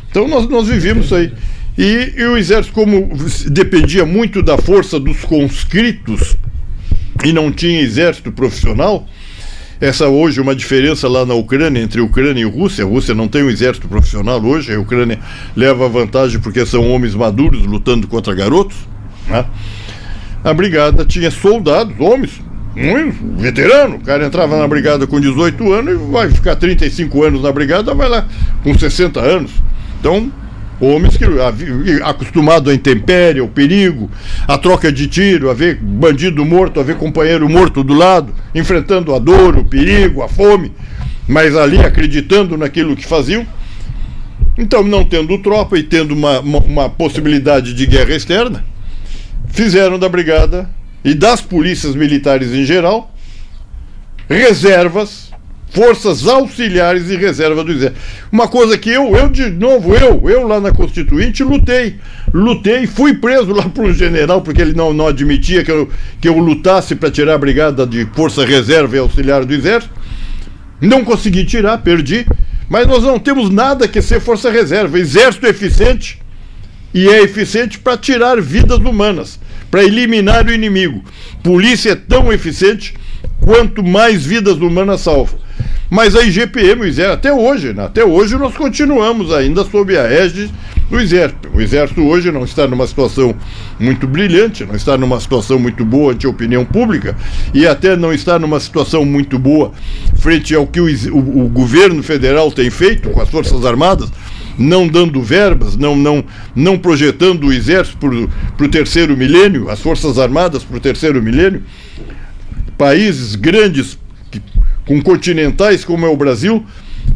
Então nós vivíamos isso aí. E o exército, como dependia muito da força dos conscritos e não tinha exército profissional, essa hoje é uma diferença lá na Ucrânia, entre Ucrânia e Rússia. A Rússia não tem um exército profissional hoje, a Ucrânia leva vantagem porque são homens maduros lutando contra garotos, né? A brigada tinha soldados, homens, veterano. O cara entrava na brigada com 18 anos e vai ficar 35 anos na brigada, vai lá com 60 anos. Então, homens que acostumados à intempérie, ao perigo, à troca de tiro, a ver bandido morto, a ver companheiro morto do lado, enfrentando a dor, o perigo, a fome, mas ali acreditando naquilo que faziam. Então, não tendo tropa e tendo uma possibilidade de guerra externa, fizeram da brigada e das polícias militares em geral reservas, forças auxiliares e reserva do exército. Uma coisa que eu lá na Constituinte lutei, fui preso lá por um general porque ele não admitia que eu lutasse para tirar a brigada de força reserva e auxiliar do exército. Não consegui tirar, perdi, mas nós não temos nada que ser força reserva. Exército é eficiente e é eficiente para tirar vidas humanas, para eliminar o inimigo. Polícia é tão eficiente quanto mais vidas humanas salva. Mas a IGPM, o Exército, até hoje nós continuamos ainda sob a égide do Exército. O Exército hoje não está numa situação muito brilhante, não está numa situação muito boa ante a opinião pública e até não está numa situação muito boa frente ao que o governo federal tem feito com as Forças Armadas, não dando verbas, não projetando o Exército para o terceiro milênio, as Forças Armadas para o terceiro milênio. Países grandes, com continentais como é o Brasil,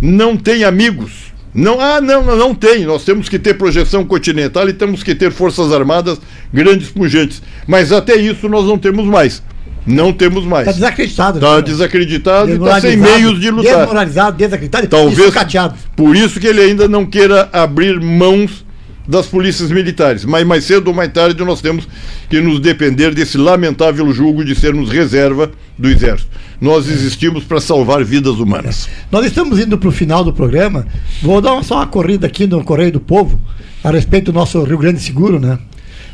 não tem amigos. Não tem. Nós temos que ter projeção continental e temos que ter forças armadas grandes, pujantes. Mas até isso nós não temos mais. Não temos mais. Está desacreditado. Está desacreditado e está sem meios de lutar. Desmoralizado, desacreditado talvez, e sucateado. Por isso que ele ainda não queira abrir mãos das polícias militares. Mas mais cedo ou mais tarde nós temos que nos depender desse lamentável julgo de sermos reserva do Exército. Nós existimos para salvar vidas humanas. Nós estamos indo para o final do programa. Vou dar só uma corrida aqui no Correio do Povo a respeito do nosso Rio Grande Seguro, né?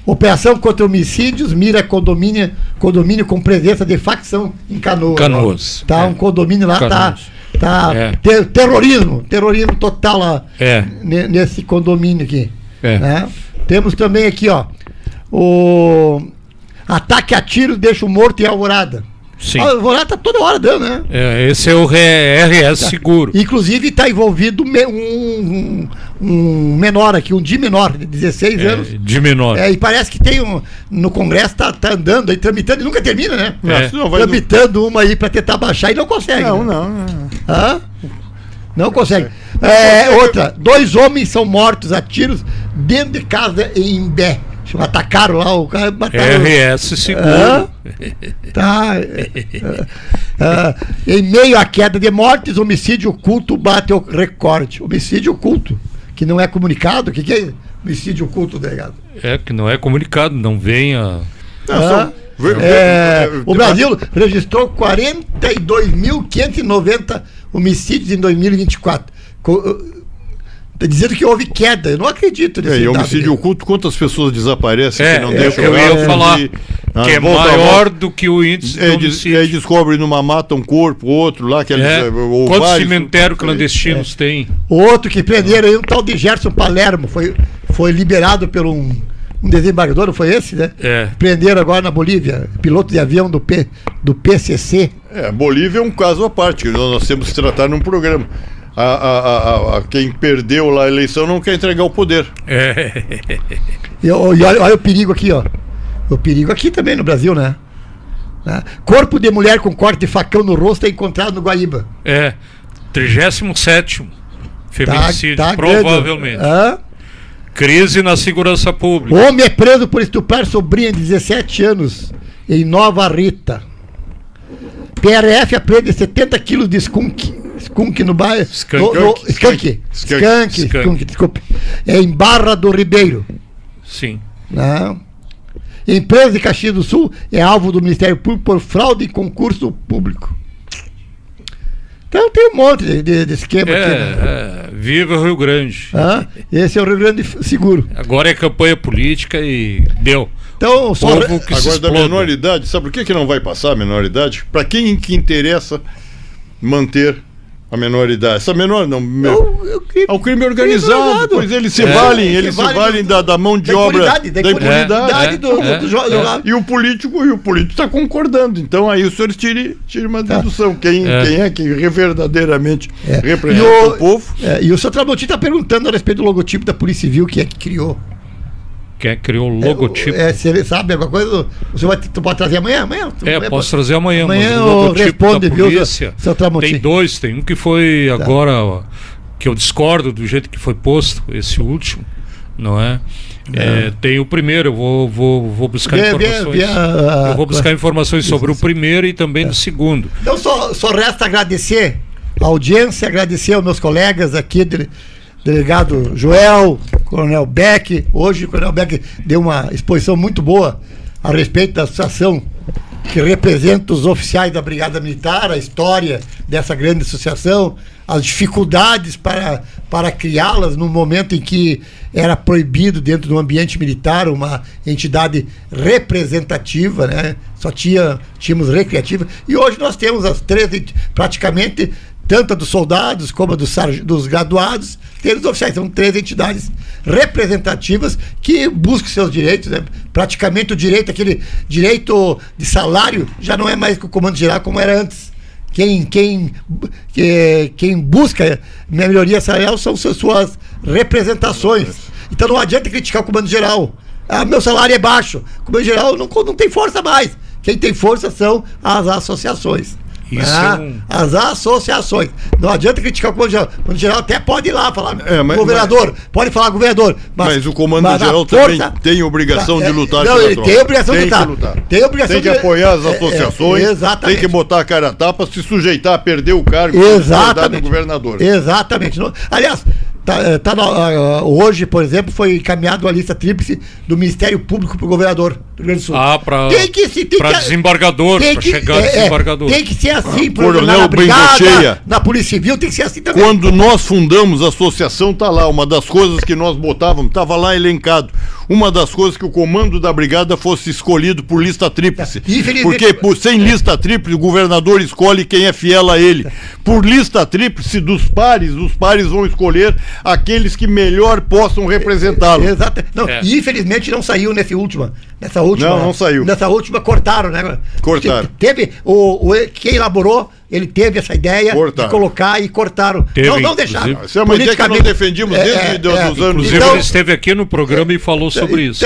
Operação contra homicídios mira condomínio com presença de facção em Canoas. Tá, um condomínio lá, terrorismo total lá, nesse condomínio aqui. Né? Temos também aqui, o ataque a tiros deixa o morto em Alvorada. Sim. A Alvorada tá toda hora dando, né? Esse é o RS Seguro. Inclusive está envolvido um menor aqui, um de menor, de 16 anos. De menor. E parece que tem no Congresso tá andando aí, tramitando, e nunca termina, né? Tramitando uma aí para tentar baixar e não consegue. Não consegue. Outra, 2 homens são mortos a tiros dentro de casa em Imbé. Atacaram lá, o cara mataram. RS Seguro. Em meio à queda de mortes, homicídio oculto bate o recorde. Homicídio oculto, que não é comunicado. O que é homicídio oculto, delegado? Que não é comunicado, não vem a... O Brasil registrou 42.590 homicídios em 2024. Está dizendo que houve queda. Eu não acredito nisso. E homicídio oculto, quantas pessoas desaparecem que não deixam? Eu ia falar que é maior do que o índice de homicídio. Aí descobre numa mata um corpo, outro lá. Quantos cemitérios clandestinos tem? Outro que prenderam aí, um tal de Gerson Palermo, foi liberado por um desembargador, não foi esse, né? Prenderam agora na Bolívia, piloto de avião do PCC. A Bolívia é um caso à parte, que nós temos que tratar num programa. Quem perdeu lá a eleição não quer entregar o poder. E olha o perigo aqui, O perigo aqui também no Brasil, né? Né? Corpo de mulher com corte de facão no rosto é encontrado no Guaíba. 37º feminicídio, tá provavelmente. Crise na segurança pública. Homem é preso por estuprar sobrinha de 17 anos em Nova Rita. PRF apreende 70 quilos de skunk no bairro. Skunk, desculpe. É em Barra do Ribeiro. Sim. Não. Empresa de Caxias do Sul é alvo do Ministério Público por fraude em concurso público. Então tem um monte de esquema aqui. Né? Viva o Rio Grande. Esse é o Rio Grande seguro. Agora é campanha política e deu. Então, agora da menoridade, sabe por que não vai passar a menoridade? Para quem que interessa manter a menoridade? Essa menor não. É o crime organizado, pois eles se valem, da mão de obra da impunidade do jogador. E o político está concordando. Então aí os senhores tirem uma dedução. Quem é que verdadeiramente representa o povo? E o seu Tramontim está perguntando a respeito do logotipo da Polícia Civil, quem é que criou? Quem é que criou o logotipo? Você sabe alguma coisa? Você pode trazer amanhã? Posso trazer amanhã. Amanhã mas o logotipo responde, da polícia, seu Tramontim. Tem dois, tem um que foi agora, que eu discordo do jeito que foi posto, esse último, não é? Tem o primeiro, eu vou buscar informações. Eu vou buscar informações sobre o primeiro e também do segundo. Então só resta agradecer a audiência, agradecer aos meus colegas aqui, delegado Joel, Coronel Beck. Hoje o Coronel Beck deu uma exposição muito boa a respeito da associação que representa os oficiais da Brigada Militar, a história dessa grande associação, as dificuldades para criá-las no momento em que era proibido dentro do ambiente militar uma entidade representativa, né? Só tínhamos recreativa, e hoje nós temos as três, praticamente, tanto a dos soldados como a dos graduados, tem os oficiais. São três entidades representativas que buscam seus direitos, né? Praticamente o direito, aquele direito de salário, já não é mais com o Comando Geral como era antes. Quem busca melhoria salarial são suas representações. Então não adianta criticar o Comando Geral. Meu salário é baixo. O Comando Geral não tem força mais. Quem tem força são as associações. As associações. Não adianta criticar o Comando Geral. O Comando Geral até pode ir lá falar governador, pode falar governador. Mas o Comando Geral também tem obrigação de lutar. Não, ele tem obrigação de lutar. Tem que apoiar as associações, tem que botar a cara a tapa, se sujeitar a perder o cargo do governador. Exatamente. Aliás, hoje, por exemplo, foi encaminhado a lista tríplice do Ministério Público para o governador do Rio Grande do Sul. Para desembargador, para chegar desembargador. Tem que ser assim, Coronel Bengocheia, na Polícia Civil tem que ser assim também. Quando nós fundamos a associação, tá lá, uma das coisas que nós botávamos, estava lá elencado, uma das coisas que o comando da brigada fosse escolhido por lista tríplice. Porque sem lista tríplice, o governador escolhe quem é fiel a ele. Por lista tríplice dos pares, os pares vão escolher aqueles que melhor possam representá-lo. Exato. E infelizmente não saiu nessa última. Não saiu. Nessa última cortaram, né? Cortaram. Teve quem elaborou, ele teve essa ideia de colocar e cortaram. Não deixaram. Isso é uma ideia que nós defendimos desde os anos. Inclusive ele esteve aqui no programa e falou sobre isso.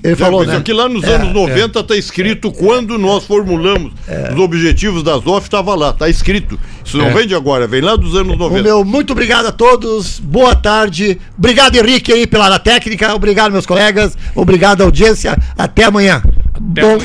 Ele falou, né? Aqui lá nos anos 90 está escrito quando nós formulamos os objetivos da ZOF, estava lá, está escrito. Isso não vem de agora, vem lá dos anos 90. Muito obrigado a todos, boa tarde. Obrigado, Henrique, aí pela técnica. Obrigado, meus colegas. Obrigado, audiência. Até amanhã. Até amanhã.